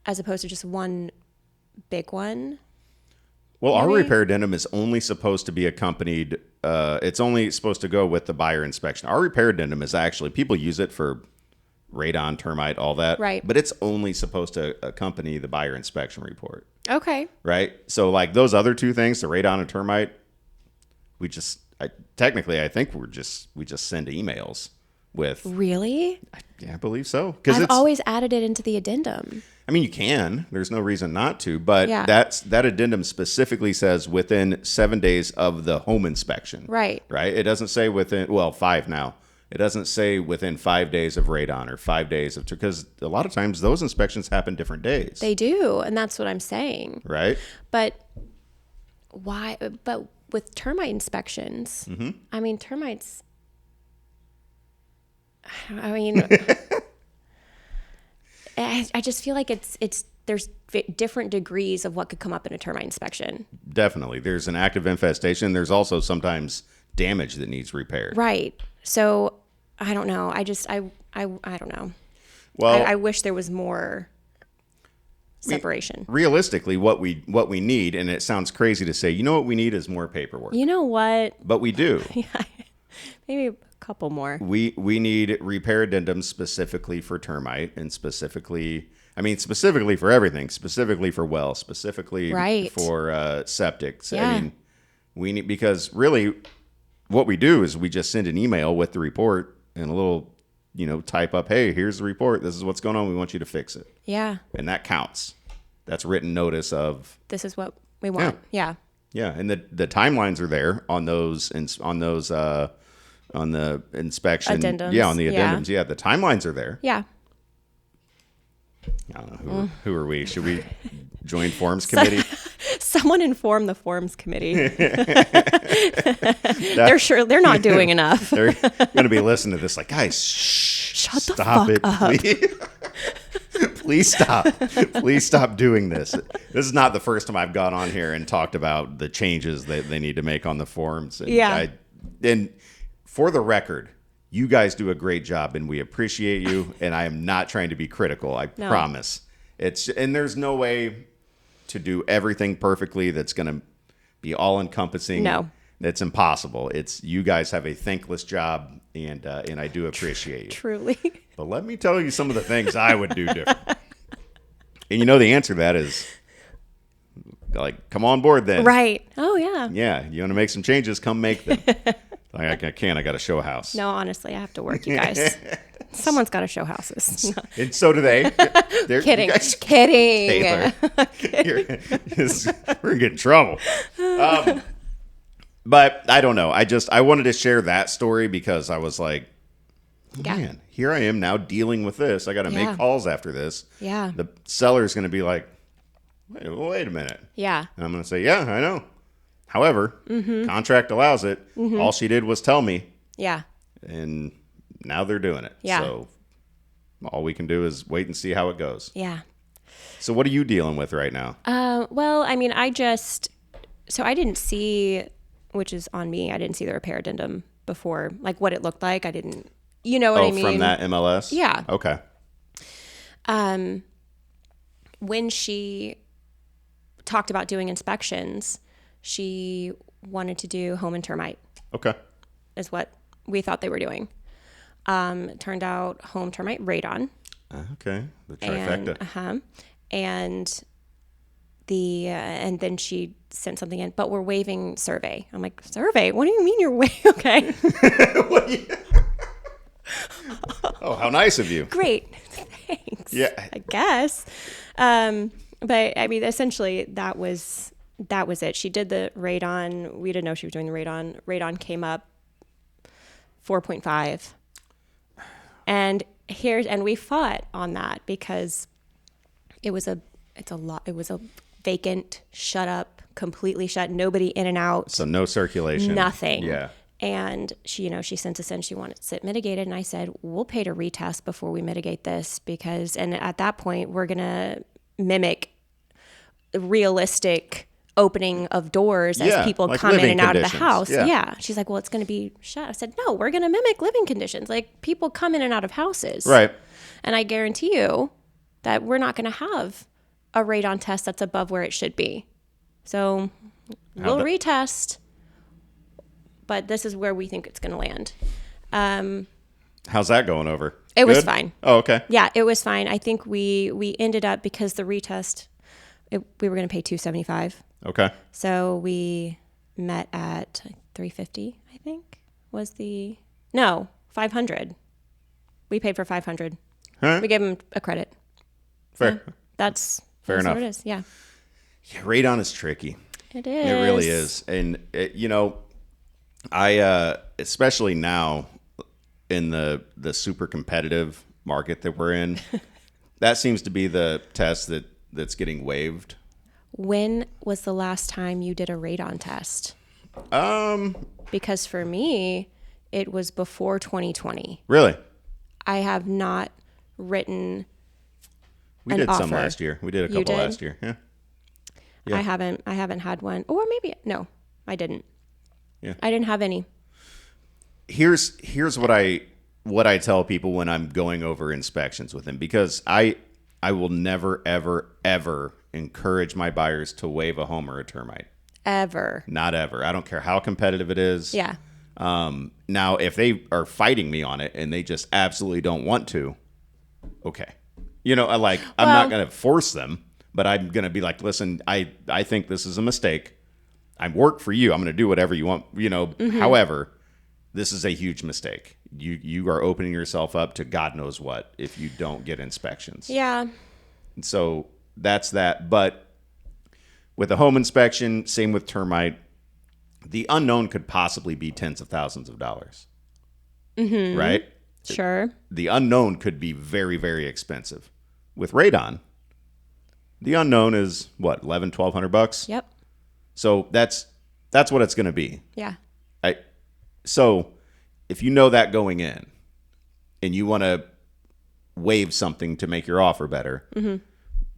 as opposed to just one big one. Well, our Maybe? repair addendum is only supposed to be accompanied. It's only supposed to go with the buyer inspection. Our repair addendum is actually, people use it for radon, termite, all that. Right. But it's only supposed to accompany the buyer inspection report. Okay. Right. So like those other two things, the radon and termite, technically, I think we just send emails with. Really? Yeah, I believe so. Because I've always added it into the addendum. I mean, you can. There's no reason not to. But Yeah. that addendum specifically says within 7 days of the home inspection. Right. Right. It doesn't say 5 now. It doesn't say within 5 days of radon or 5 days of, because a lot of times those inspections happen different days. They do, and that's what I'm saying. Right. But why? But with termite inspections, I mean, termites. I mean, I just feel like there's different degrees of what could come up in a termite inspection. Definitely. There's an active infestation. There's also sometimes damage that needs repaired. Right. So I don't know. I don't know. Well, I wish there was more separation. realistically, what we need, and it sounds crazy to say, you know what we need is more paperwork. You know what? But we do. Maybe a couple more. We need repair addendums specifically for termite and specifically for everything, specifically for wells, specifically Right. for septic. Yeah. I mean, we need, because really what we do is we just send an email with the report and a little, type up, hey, here's the report. This is what's going on. We want you to fix it. Yeah. And that counts. That's written notice of. This is what we want. Yeah. Yeah, and the timelines are there on those on the inspection. Addendums, Yeah, on the yeah. addendums. Yeah, the timelines are there. Yeah. I don't know who are we? Should we join forms committee? Someone inform the forms committee. They're not doing enough. They're going to be listening to this like, guys, shut the stop fuck it, up. please. Please stop. Please stop doing this. This is not the first time I've gone on here and talked about the changes that they need to make on the forms. And Yeah. And for the record, you guys do a great job and we appreciate you. And I am not trying to be critical. I promise. And there's no way to do everything perfectly that's going to be all encompassing. No. That's impossible. You guys have a thankless job, and I do appreciate you. Truly. But let me tell you some of the things I would do different. And the answer to that is, like, come on board then. Right. Oh, yeah. Yeah, you want to make some changes, come make them. Like, I can't. I got to show house. No, honestly, I have to work, you guys. Someone's got to show houses. And so do they. They're, Kidding. you guys- Kidding. Taylor. We're going to get in trouble. But I don't know. I wanted to share that story because I was like, Yeah. man, here I am now dealing with this. I got to Yeah. make calls after this. Yeah. The seller's going to be like, wait a minute. Yeah. And I'm going to say, yeah, I know. However, contract allows it. All she did was tell me, Yeah. and now they're doing it. Yeah. So all we can do is wait and see how it goes. Yeah. So what are you dealing with right now? Well, I mean, I didn't see, which is on me, I didn't see the repair addendum before, like what it looked like. I didn't, you know what I mean? From that MLS? Yeah. Okay. When she talked about doing inspections, she wanted to do home and termite, Okay. is what we thought they were doing. It turned out home termite radon. Okay. The trifecta. And and then she sent something in, but we're waiving survey. I'm like, survey? What do you mean you're waiving? Okay. Oh, how nice of you. Great. Thanks. Yeah. I guess. But I mean, essentially that was it. She did the radon. We didn't know she was doing the radon. Radon came up 4.5. And we fought on that because it was a vacant, shut up, completely shut, nobody in and out. So no circulation. Nothing. Yeah. And she sent us in, she wanted it mitigated. And I said, we'll pay to retest before we mitigate this and at that point, we're going to mimic realistic opening of doors as people like come in living and out of the conditions. house. Yeah. Yeah. She's like, well, it's going to be shut. I said, no, we're going to mimic living conditions. Like people come in and out of houses. Right. And I guarantee you that we're not going to have a radon test that's above where it should be. So we'll retest, but this is where we think it's going to land. How's that going over? It was Good? fine. Oh, okay. Yeah, it was fine. I think we ended up, because the retest, we were going to pay $275. Okay. So we met at $350, I think, no, $500. We paid for $500. Huh? We gave them a credit. Fair. Yeah, that's enough. what it is. Yeah. Yeah, radon is tricky. It is. It really is. And, I, especially now in the super competitive market that we're in, that seems to be the test that's getting waived. When was the last time you did a radon test? Because for me, it was before 2020. Really? I have not written We an did some offer. last year. We did a You couple did? last year. Yeah. Yeah. I haven't had one. Or maybe, no, I didn't. Yeah. I didn't have any. Here's what I tell people when I'm going over inspections with them, because I will never, ever, ever encourage my buyers to waive a home or a termite. Ever. Not ever. I don't care how competitive it is. Yeah. Now, if they are fighting me on it and they just absolutely don't want to, okay. I'm not going to force them, but I'm going to be like, listen, I think this is a mistake. I work for you. I'm going to do whatever you want, However, this is a huge mistake. You are opening yourself up to God knows what if you don't get inspections. Yeah. And so that's that. But with a home inspection, same with termite, the unknown could possibly be tens of thousands of dollars. Mm-hmm. Right? Sure. The unknown could be very, very expensive. With radon, the unknown is what, $1,100-$1,200? Yep. So that's what it's going to be. Yeah. So if you know that going in and you want to waive something to make your offer better, mm-hmm.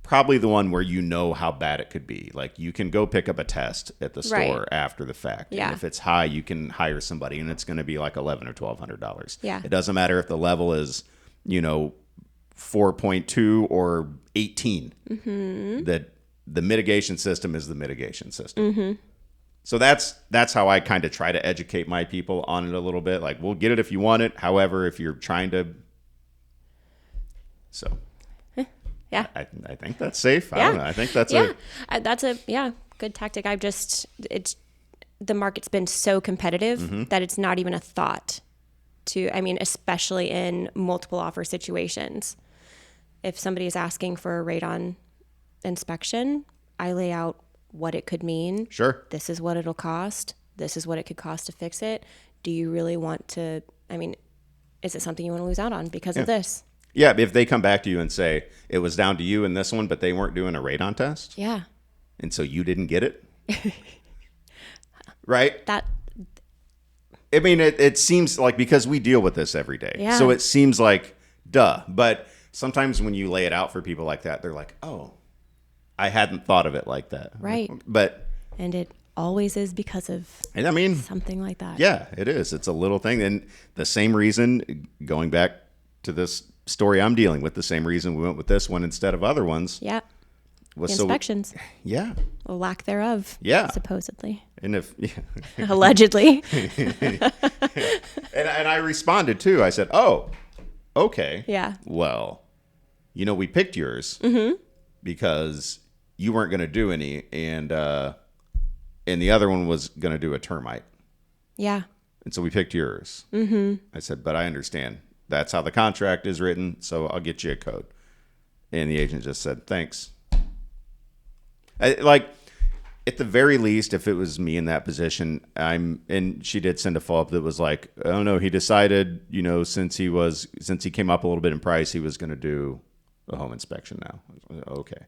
probably the one where you know how bad it could be. Like you can go pick up a test at the store Right. after the fact. Yeah. And if it's high, you can hire somebody and it's going to be like $1,100 or $1,200. Yeah. It doesn't matter if the level is, 4.2 or 18. Mm-hmm. That the mitigation system is the mitigation system. Mm-hmm. So that's how I kind of try to educate my people on it a little bit. Like, we'll get it if you want it. However, if you're trying to, so Yeah. I think that's safe. I Yeah. don't know. I think that's That's a good tactic. The market's been so competitive Mm-hmm. that it's not even a thought especially in multiple offer situations. If somebody is asking for a radon inspection, I lay out what it could mean. Sure. This is what it'll cost. This is what it could cost to fix it. Do you really want to, is it something you want to lose out on because of this? Yeah, if they come back to you and say it was down to you in this one, but they weren't doing a radon test, Yeah. and so you didn't get it, right? That, It seems like, because we deal with this every day, Yeah. so it seems like duh. But sometimes when you lay it out for people like that, they're like, "Oh, I hadn't thought of it like that." Right. But and it always is because of and something like that. yeah, it is. It's a little thing, and the same reason, going back to this story I'm dealing with, the same reason we went with this one instead of other ones Yeah. was Inspections. yeah. Or lack thereof. Yeah. Supposedly. And if Allegedly. and I responded too. I said, "Oh, okay. Yeah. Well, we picked yours because you weren't going to do any, and the other one was going to do a termite. Yeah. And so we picked yours. Mm-hmm. I said, but I understand. That's how the contract is written, so I'll get you a code. And the agent just said, thanks. Like, at the very least, if it was me in that position, and she did send a follow-up that was like, I don't know, he decided, since he came up a little bit in price, he was going to do a home inspection now. Okay.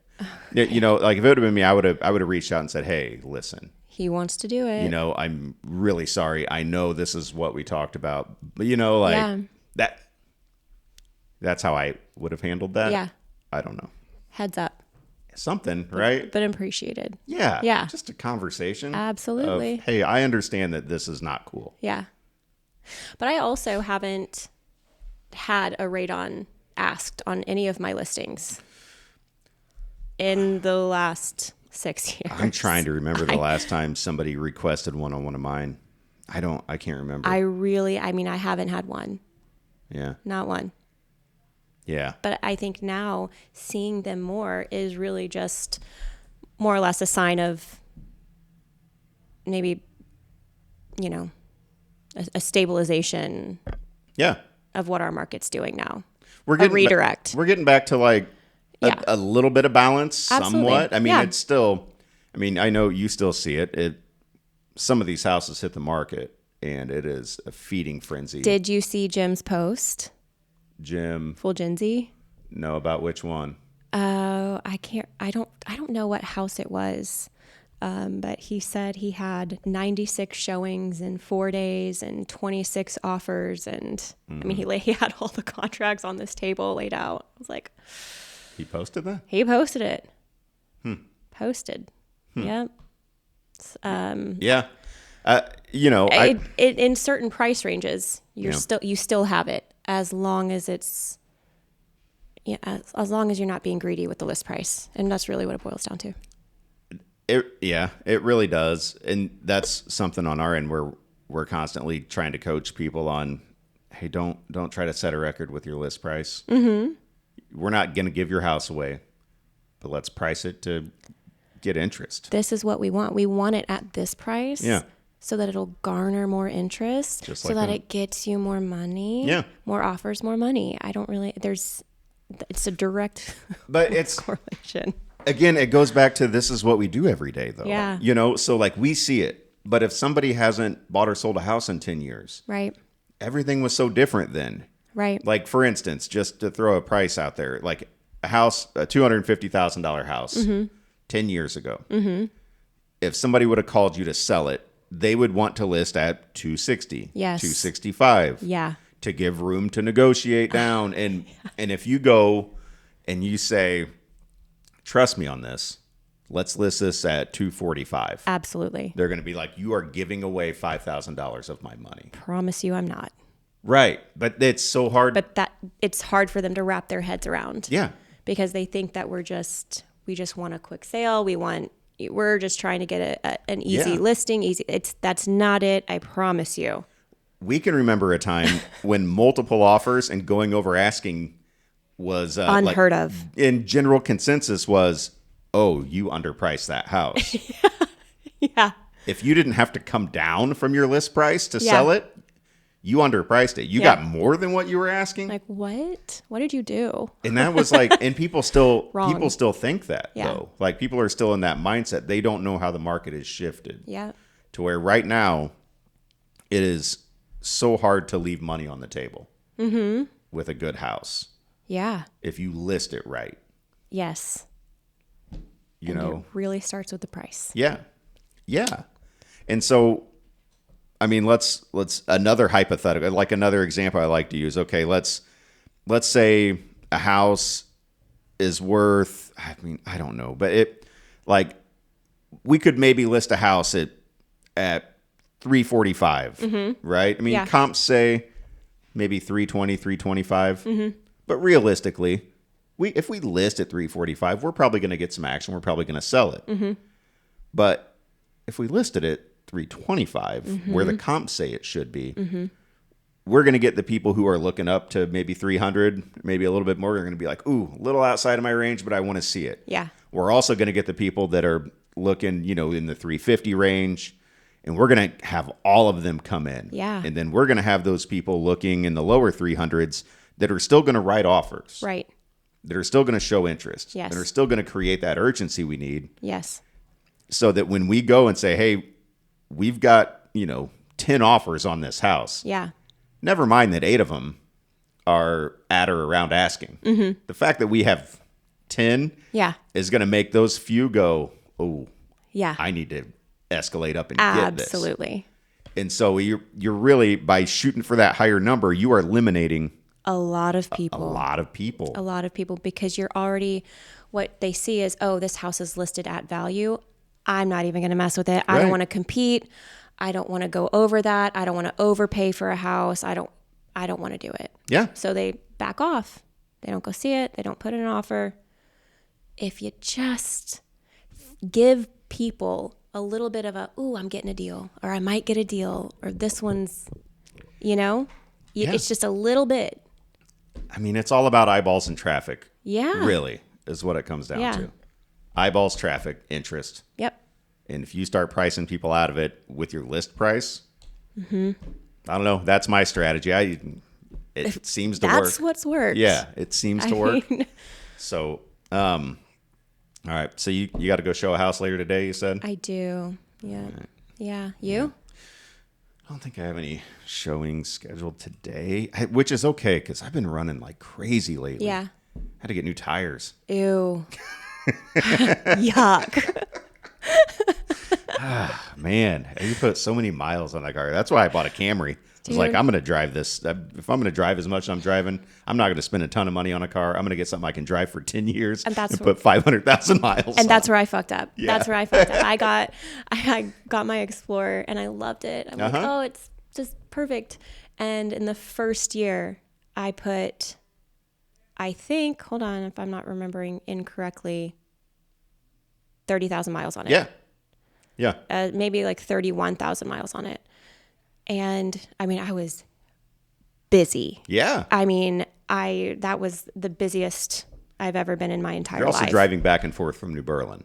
Like if it would have been me, I would have reached out and said, hey, listen. He wants to do it. I'm really sorry. I know this is what we talked about, but that's how I would have handled that. Yeah. I don't know. Heads up. Something, right? But appreciated. Yeah. Yeah. Just a conversation. Absolutely. Hey, I understand that this is not cool. Yeah. But I also haven't had a radon asked on any of my listings in the last 6 years. I'm trying to remember the last time somebody requested one on one of mine. I can't remember. I haven't had one. Yeah. Not one. Yeah. But I think now seeing them more is really just more or less a sign of maybe, a stabilization. Yeah. Of what our market's doing now. We're getting a redirect. We're getting back to a little bit of balance. Absolutely. Somewhat. I mean, it's still, I know you still see it. Some of these houses hit the market and it is a feeding frenzy. Did you see Jim's post? Jim. Fulgenzi? No, about which one? Oh, I don't know what house it was. But he said he had 96 showings in 4 days and 26 offers. And he had all the contracts on this table laid out. I was like, he posted that? He posted it. Posted. Yep. Yeah. In certain price ranges, you still have it as long as it's, as long as you're not being greedy with the list price. And that's really what it boils down to. It really does. And that's something on our end where we're constantly trying to coach people on, hey, don't try to set a record with your list price. Mm-hmm. We're not going to give your house away, but let's price it to get interest. This is what we want. We want it at this price. Yeah. So that it'll garner more interest. Just so that it gets you more money. Yeah. More offers, more money. It's a direct correlation. Again, it goes back to this is what we do every day, though. Yeah. So we see it. But if somebody hasn't bought or sold a house in 10 years, right? Everything was so different then. Right. Like, for instance, just to throw a price out there, like a house, a $250,000 house 10 years ago. Mm-hmm. If somebody would have called you to sell it, they would want to list at $260, yes, $265, yeah, to give room to negotiate down. And if you go and you say, trust me on this, let's list this at $245. Absolutely. They're going to be like, you are giving away $5,000 of my money. Promise you I'm not. Right. But it's so hard. But it's hard for them to wrap their heads around. Yeah. Because they think that we just want a quick sale. We're just trying to get an easy listing. That's not it. I promise you. We can remember a time when multiple offers and going over asking was unheard of. In general consensus was, oh, you underpriced that house. Yeah. If you didn't have to come down from your list price to sell it, you underpriced it. You got more than what you were asking. Like, what? What did you do? And that was and people still think that though. Like, people are still in that mindset. They don't know how the market has shifted. Yeah. To where right now it is so hard to leave money on the table with a good house. Yeah. If you list it right. Yes. It really starts with the price. Yeah. Yeah. And so, let's another hypothetical, like another example I like to use. Okay, let's say a house is worth, I don't know, but we could maybe list a house at $345, right? Comps say maybe $320, $325, but realistically, if we list at $345, we're probably going to get some action. We're probably going to sell it. But if we listed it $325, where the comps say it should be, we're going to get the people who are looking up to maybe 300, maybe a little bit more. They're going to be like, ooh, a little outside of my range, but I want to see it. Yeah. We're also going to get the people that are looking, in the 350 range, and we're going to have all of them come in. Yeah. And then we're going to have those people looking in the lower 300s that are still going to write offers. Right. That are still going to show interest. Yes. That are still going to create that urgency we need. Yes. So that when we go and say, hey, we've got, 10 offers on this house. Yeah. Never mind that 8 of them are at or around asking. Mm-hmm. The fact that we have 10 Yeah. is going to make those few go, oh, Yeah. I need to escalate up and get this. Absolutely. And so you're really, by shooting for that higher number, you are eliminating A lot of a people. lot of people. A lot of people, because you're already, what they see is, oh, this house is listed at value. I'm not even going to mess with it. I don't Right. want to compete. I don't want to go over that. I don't want to overpay for a house. I don't want to do it. Yeah. So they back off. They don't go see it. They don't put in an offer. If you just give people a little bit of ooh, I'm getting a deal, or I might get a deal, or this one's, Yeah. it's just a little bit. I mean, it's all about eyeballs and traffic. Yeah. Really is what it comes down Yeah. to. Eyeballs, traffic, interest. Yep. And if you start pricing people out of it with your list price, I don't know. That's my strategy. It seems to work. That's what's worked. Yeah, it seems to work. mean- So, all right. So you got to go show a house later today, you said? I do. Yeah. Yeah. You? I don't think I have any showings scheduled today, which is okay because I've been running like crazy lately. Yeah. I had to get new tires. Ew. Yuck. Man, you put so many miles on that car. That's why I bought a Camry. I was like, Dude. I'm going to drive this. If I'm going to drive as much as I'm driving, I'm not going to spend a ton of money on a car. I'm going to get something I can drive for 10 years And that's put 500,000 miles And that's on. where I fucked up. Yeah. That's where I fucked up. I got my Explorer and I loved it. I'm like, oh, it's just perfect. And in the first year, I put, I think, hold on if I'm not remembering incorrectly, 30,000 miles on it. Yeah. Yeah. Maybe like 31,000 miles on it. And I mean, I was busy. Yeah. I mean, that was the busiest I've ever been in my entire You're also life. driving back and forth from New Berlin.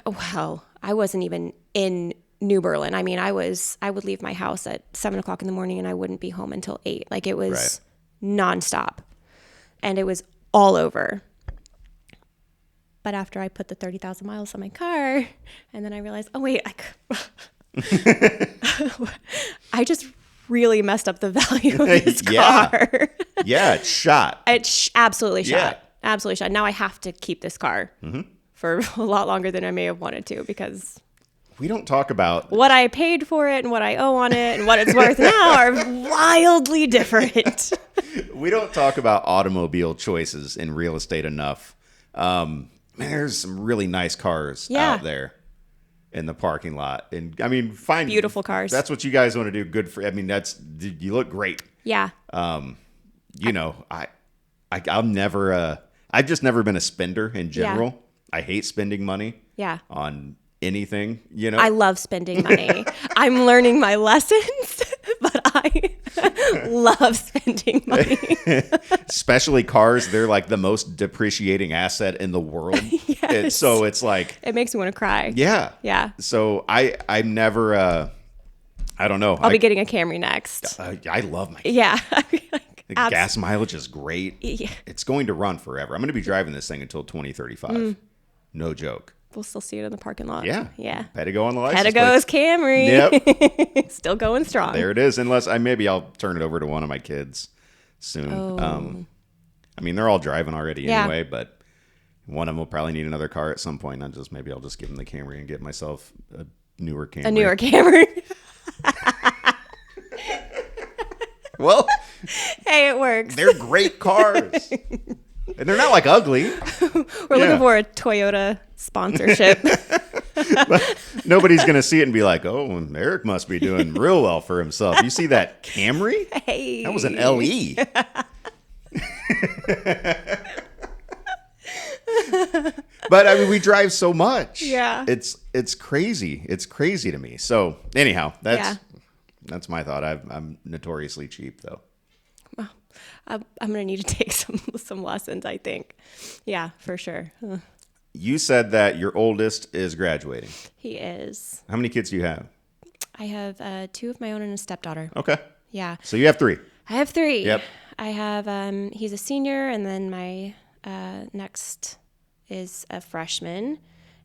Well, I wasn't even in New Berlin. I mean, I would leave my house at 7:00 in the morning and I wouldn't be home until 8. Like it was nonstop, and it was all over. But after I put the 30,000 miles on my car, and then I realized, oh wait, I just really messed up the value of this Yeah. car. Yeah, it's shot. It's absolutely shot. Yeah. Absolutely shot. Now I have to keep this car for a lot longer than I may have wanted to, because We don't talk about what I paid for it and what I owe on it and what it's worth now are wildly different. we don't talk about automobile choices in real estate enough. Man, there's some really nice cars Yeah. out there in the parking lot, and I mean, find Beautiful cars. That's what you guys want to do. Good for. I mean, you look great. Yeah. I'm never. I've just never been a spender in general. I hate spending money. Yeah. On anything, I love spending money. I'm learning my lessons, but I love spending money. Especially cars. They're like the most depreciating asset in the world. Yes. So it's like, It makes me want to cry. yeah. Yeah. So I'm never, I don't know. I'll be getting a Camry next. I love my Yeah. the gas mileage is great. Yeah. It's going to run forever. I'm going to be driving this thing until 2035. No joke. We'll still see it in the parking lot. Yeah. Yeah. Pedigo on the license plate. Pedigo's Camry. Yep. Still going strong. There it is. Unless maybe I'll turn it over to one of my kids soon. I mean, they're all driving already Yeah. anyway, but one of them will probably need another car at some point. Maybe I'll just give them the Camry and get myself a newer Camry. A newer Camry. Well, Hey, it works. they're great cars. And they're not like ugly. We're looking for a Toyota sponsorship. Nobody's going to see it and be like, oh, Eric must be doing real well for himself. You see that Camry? Hey. That was an LE. But I mean, we drive so much. Yeah. It's crazy. It's crazy to me. So anyhow, that's my thought. I'm notoriously cheap though. I'm gonna need to take some lessons, I think. Yeah, for sure. You said that your oldest is graduating. He is. How many kids do you have? I have 2 of my own and a stepdaughter. Okay. Yeah. So you have 3. I have 3. Yep. I have, he's a senior, and then my next is a freshman,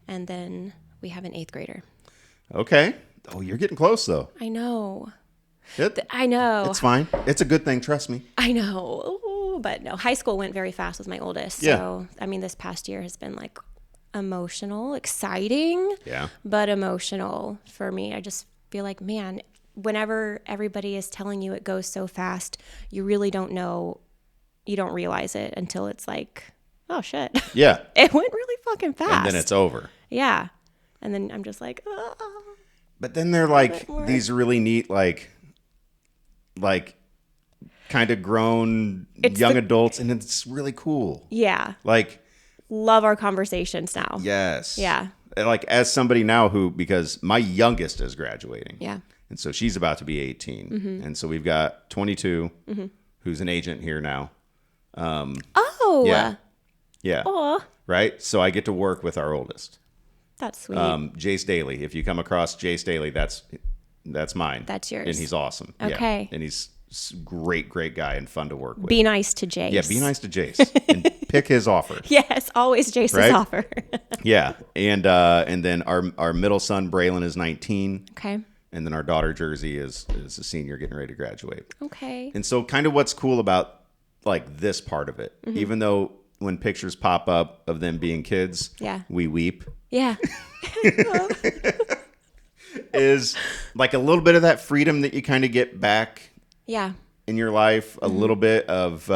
and then we have an 8th grader. Okay. Oh, you're getting close, though. I know. It, I know. it's fine. It's a good thing. Trust me. I know. Ooh, but no, high school went very fast with my oldest. Yeah. So, I mean, this past year has been like emotional, exciting, Yeah. but emotional for me. I just feel like, man, whenever everybody is telling you it goes so fast, you really don't know, you don't realize it until it's like, oh shit. Yeah. It went really fucking fast. And then it's over. Yeah. And then I'm just like, But then they're like more. these really neat, like kind of grown It's young the- adults, and it's really cool. yeah. Like, Love our conversations now. yes. Yeah. And like, as somebody now who, because my youngest is graduating. Yeah. And so she's about to be 18. Mm-hmm. And so we've got 22, who's an agent here now. Oh. Yeah. Yeah. Aw, Right? So I get to work with our oldest. that's sweet. Jace Daly. If you come across Jace Daly, that's mine. That's yours. And he's awesome. Yeah. Okay. And he's great guy and fun to work with. Be nice to Jace. Yeah, be nice to Jace and pick his offer. Yes, always Jace's Right? offer. Yeah, and then our middle son Braylon is 19, Okay. and then our daughter Jersey is a senior getting ready to graduate. Okay. And so, kind of what's cool about like this part of it, Mm-hmm. even though when pictures pop up of them being kids, Yeah. we weep, Yeah. is like a little bit of that freedom that you kind of get back Yeah. in your life, a little bit of,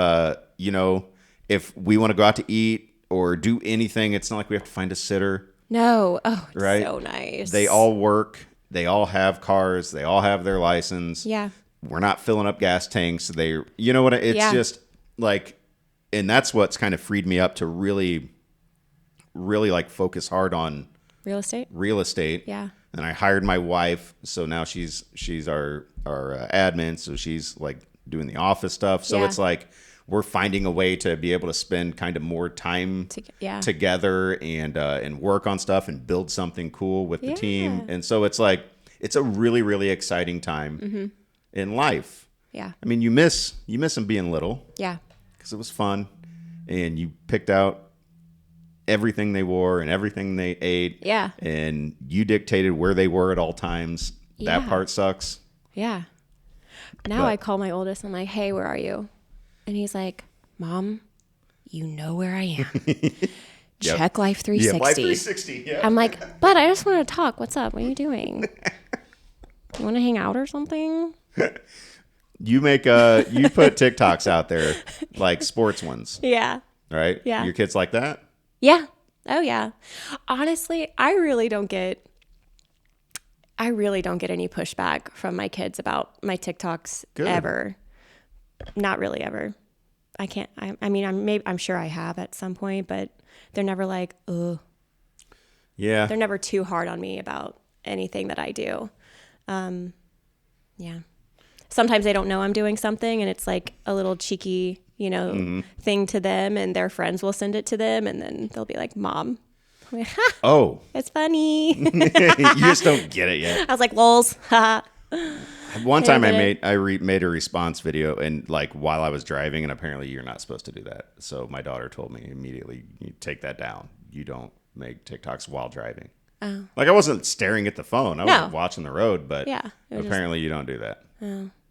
if we want to go out to eat or do anything, it's not like we have to find a sitter, No. Oh, it's right? so nice. They all work. They all have cars. They all have their license. Yeah. We're not filling up gas tanks. You know what? It's Yeah. just like, and that's what's kind of freed me up to really, really like focus hard on Real estate? real estate. Yeah. And I hired my wife, so now she's our admin, so she's like doing the office stuff. So Yeah. it's like we're finding a way to be able to spend kind of more time Yeah. together and work on stuff and build something cool with the team. Yeah. And so it's like it's a really, really exciting time in life. Yeah. I mean, you miss them being little Yeah. because it was fun, and you picked out everything they wore and everything they ate. Yeah. And you dictated where they were at all times. That Yeah. part sucks. Yeah. Now But- I call my oldest. I'm like, hey, where are you? And he's like, Mom, you know where I am. Check Life 360. Yeah, Life 360. Yeah. I'm like, but I just want to talk. What's up? What are you doing? You want to hang out or something? You put TikToks out there, like sports ones, Yeah. right? Yeah. Your kids like that? Yeah. Oh yeah. Honestly, I really don't get any pushback from my kids about my TikToks Good. ever. Not really ever. I can't. I mean, I'm sure I have at some point, but they're never like, ugh. Yeah. They're never too hard on me about anything that I do. Yeah. Sometimes they don't know I'm doing something, and it's like a little cheeky, thing to them, and their friends will send it to them, and then they'll be like, Mom. I'm like, ha, Oh, it's funny. you just don't get it yet. I was like, lols. Ha. One time I get it. made a response video, and like while I was driving, and apparently you're not supposed to do that. So my daughter told me immediately, you take that down. You don't make TikToks while driving. Oh. Like I wasn't staring at the phone. I No. was watching the road, but Yeah, it was apparently you don't do that.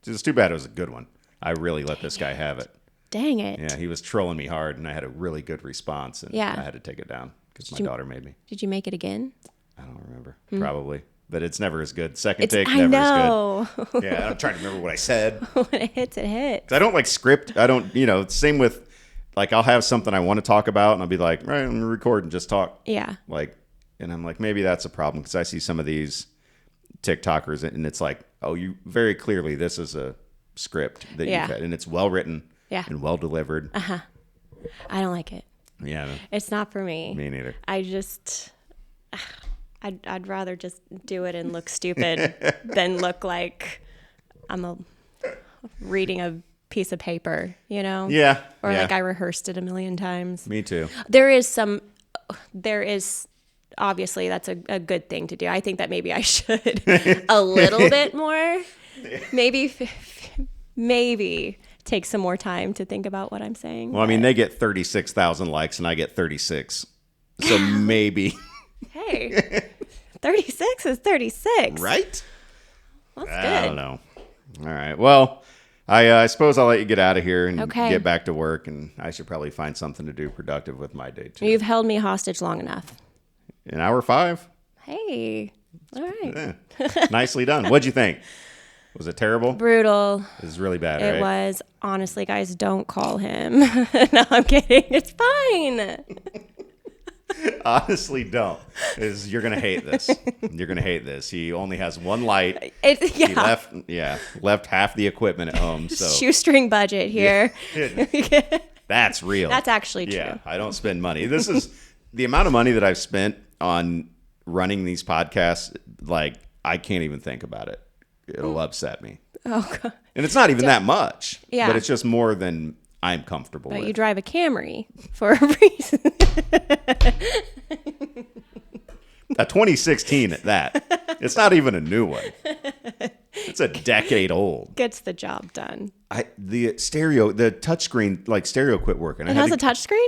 It's too bad it was a good one. I really let this guy have it. Dang it. Yeah, he was trolling me hard, and I had a really good response, and Yeah. I had to take it down because my daughter made me. Did you make it again? I don't remember. Probably. But it's never as good. Second take, I never know. as good. Yeah, I'm trying to remember what I said. When it hits, it hits. 'Cause I don't like script. I don't, same with, like, I'll have something I want to talk about, and I'll be like, right, I'm going to record and just talk. Yeah. Like, and I'm like, maybe that's a problem, because I see some of these TikTokers, and it's like, oh, you very clearly, this is a script that Yeah. you've had, and it's well written Yeah. and well delivered. I don't like it. Yeah, It's not for me. me neither. I just, I'd rather just do it and look stupid than look like I'm reading a piece of paper, you know? Yeah. Or yeah. like I rehearsed it a million times. Me too. There is obviously that's a good thing to do. I think that maybe I should a little bit more. Maybe take some more time to think about what I'm saying. Well, I mean, they get 36,000 likes and I get 36. So maybe. Hey, 36 is 36. Right? That's good. I don't know. All right. Well, I suppose I'll let you get out of here and Okay. get back to work. And I should probably find something to do productive with my day, too. You've held me hostage long enough. An hour 5? Hey, all right. Nicely done. What'd you think? Was it terrible? Brutal. It was really bad, It right? was. Honestly, guys, don't call him. No, I'm kidding. It's fine. Honestly, don't. You're going to hate this. You're going to hate this. He only has one light. He left half the equipment at home. So Shoestring budget here. that's real. That's actually true. Yeah, I don't spend money. This is the amount of money that I've spent on running these podcasts. Like, I can't even think about it. It'll upset me. Oh, God. And it's not even that much. Yeah. But it's just more than I'm comfortable But with. you drive a Camry for a reason. A 2016 at that. It's not even a new one. It's a decade old. Gets the job done. The touchscreen, like stereo quit working. It has a touchscreen?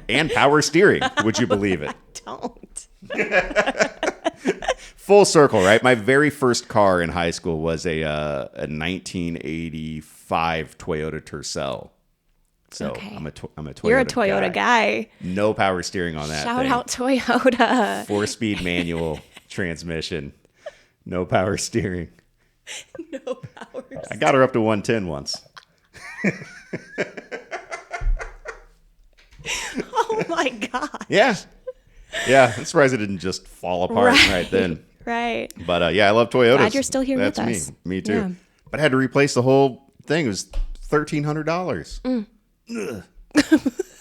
and power steering. Would you believe it? Don't. Full circle, right? My very first car in high school was a 1985 Toyota Tercel. So Okay. I'm a Toyota. You're a Toyota guy. No power steering on that Shout thing. out Toyota. 4-speed manual transmission. No power steering. No power. I got her up to 110 once. Oh my God. Yeah. Yeah. I'm surprised it didn't just fall apart right then. Right. But yeah, I love Toyotas. Glad you're still here That's with me. us. Me too. Yeah. But I had to replace the whole thing. It was $1,300. Ugh.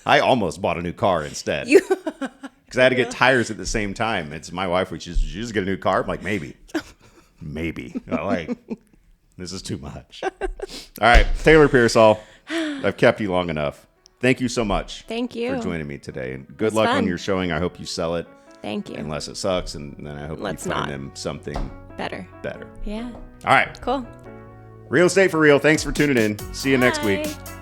I almost bought a new car instead. Because I had to get tires at the same time. It's my wife, which is, did you just get a new car? I'm like, maybe. Maybe. I'm like, this is too much. All right. Taylor Pearsall, I've kept you long enough. Thank you so much. Thank you. For joining me today. And good luck on fun. your showing. I hope you sell it. Thank you. Unless it sucks. And then I hope Let's you find not. them something Better. better. Yeah. All right. Cool. Real Estate for Real. Thanks for tuning in. See you next week. Bye.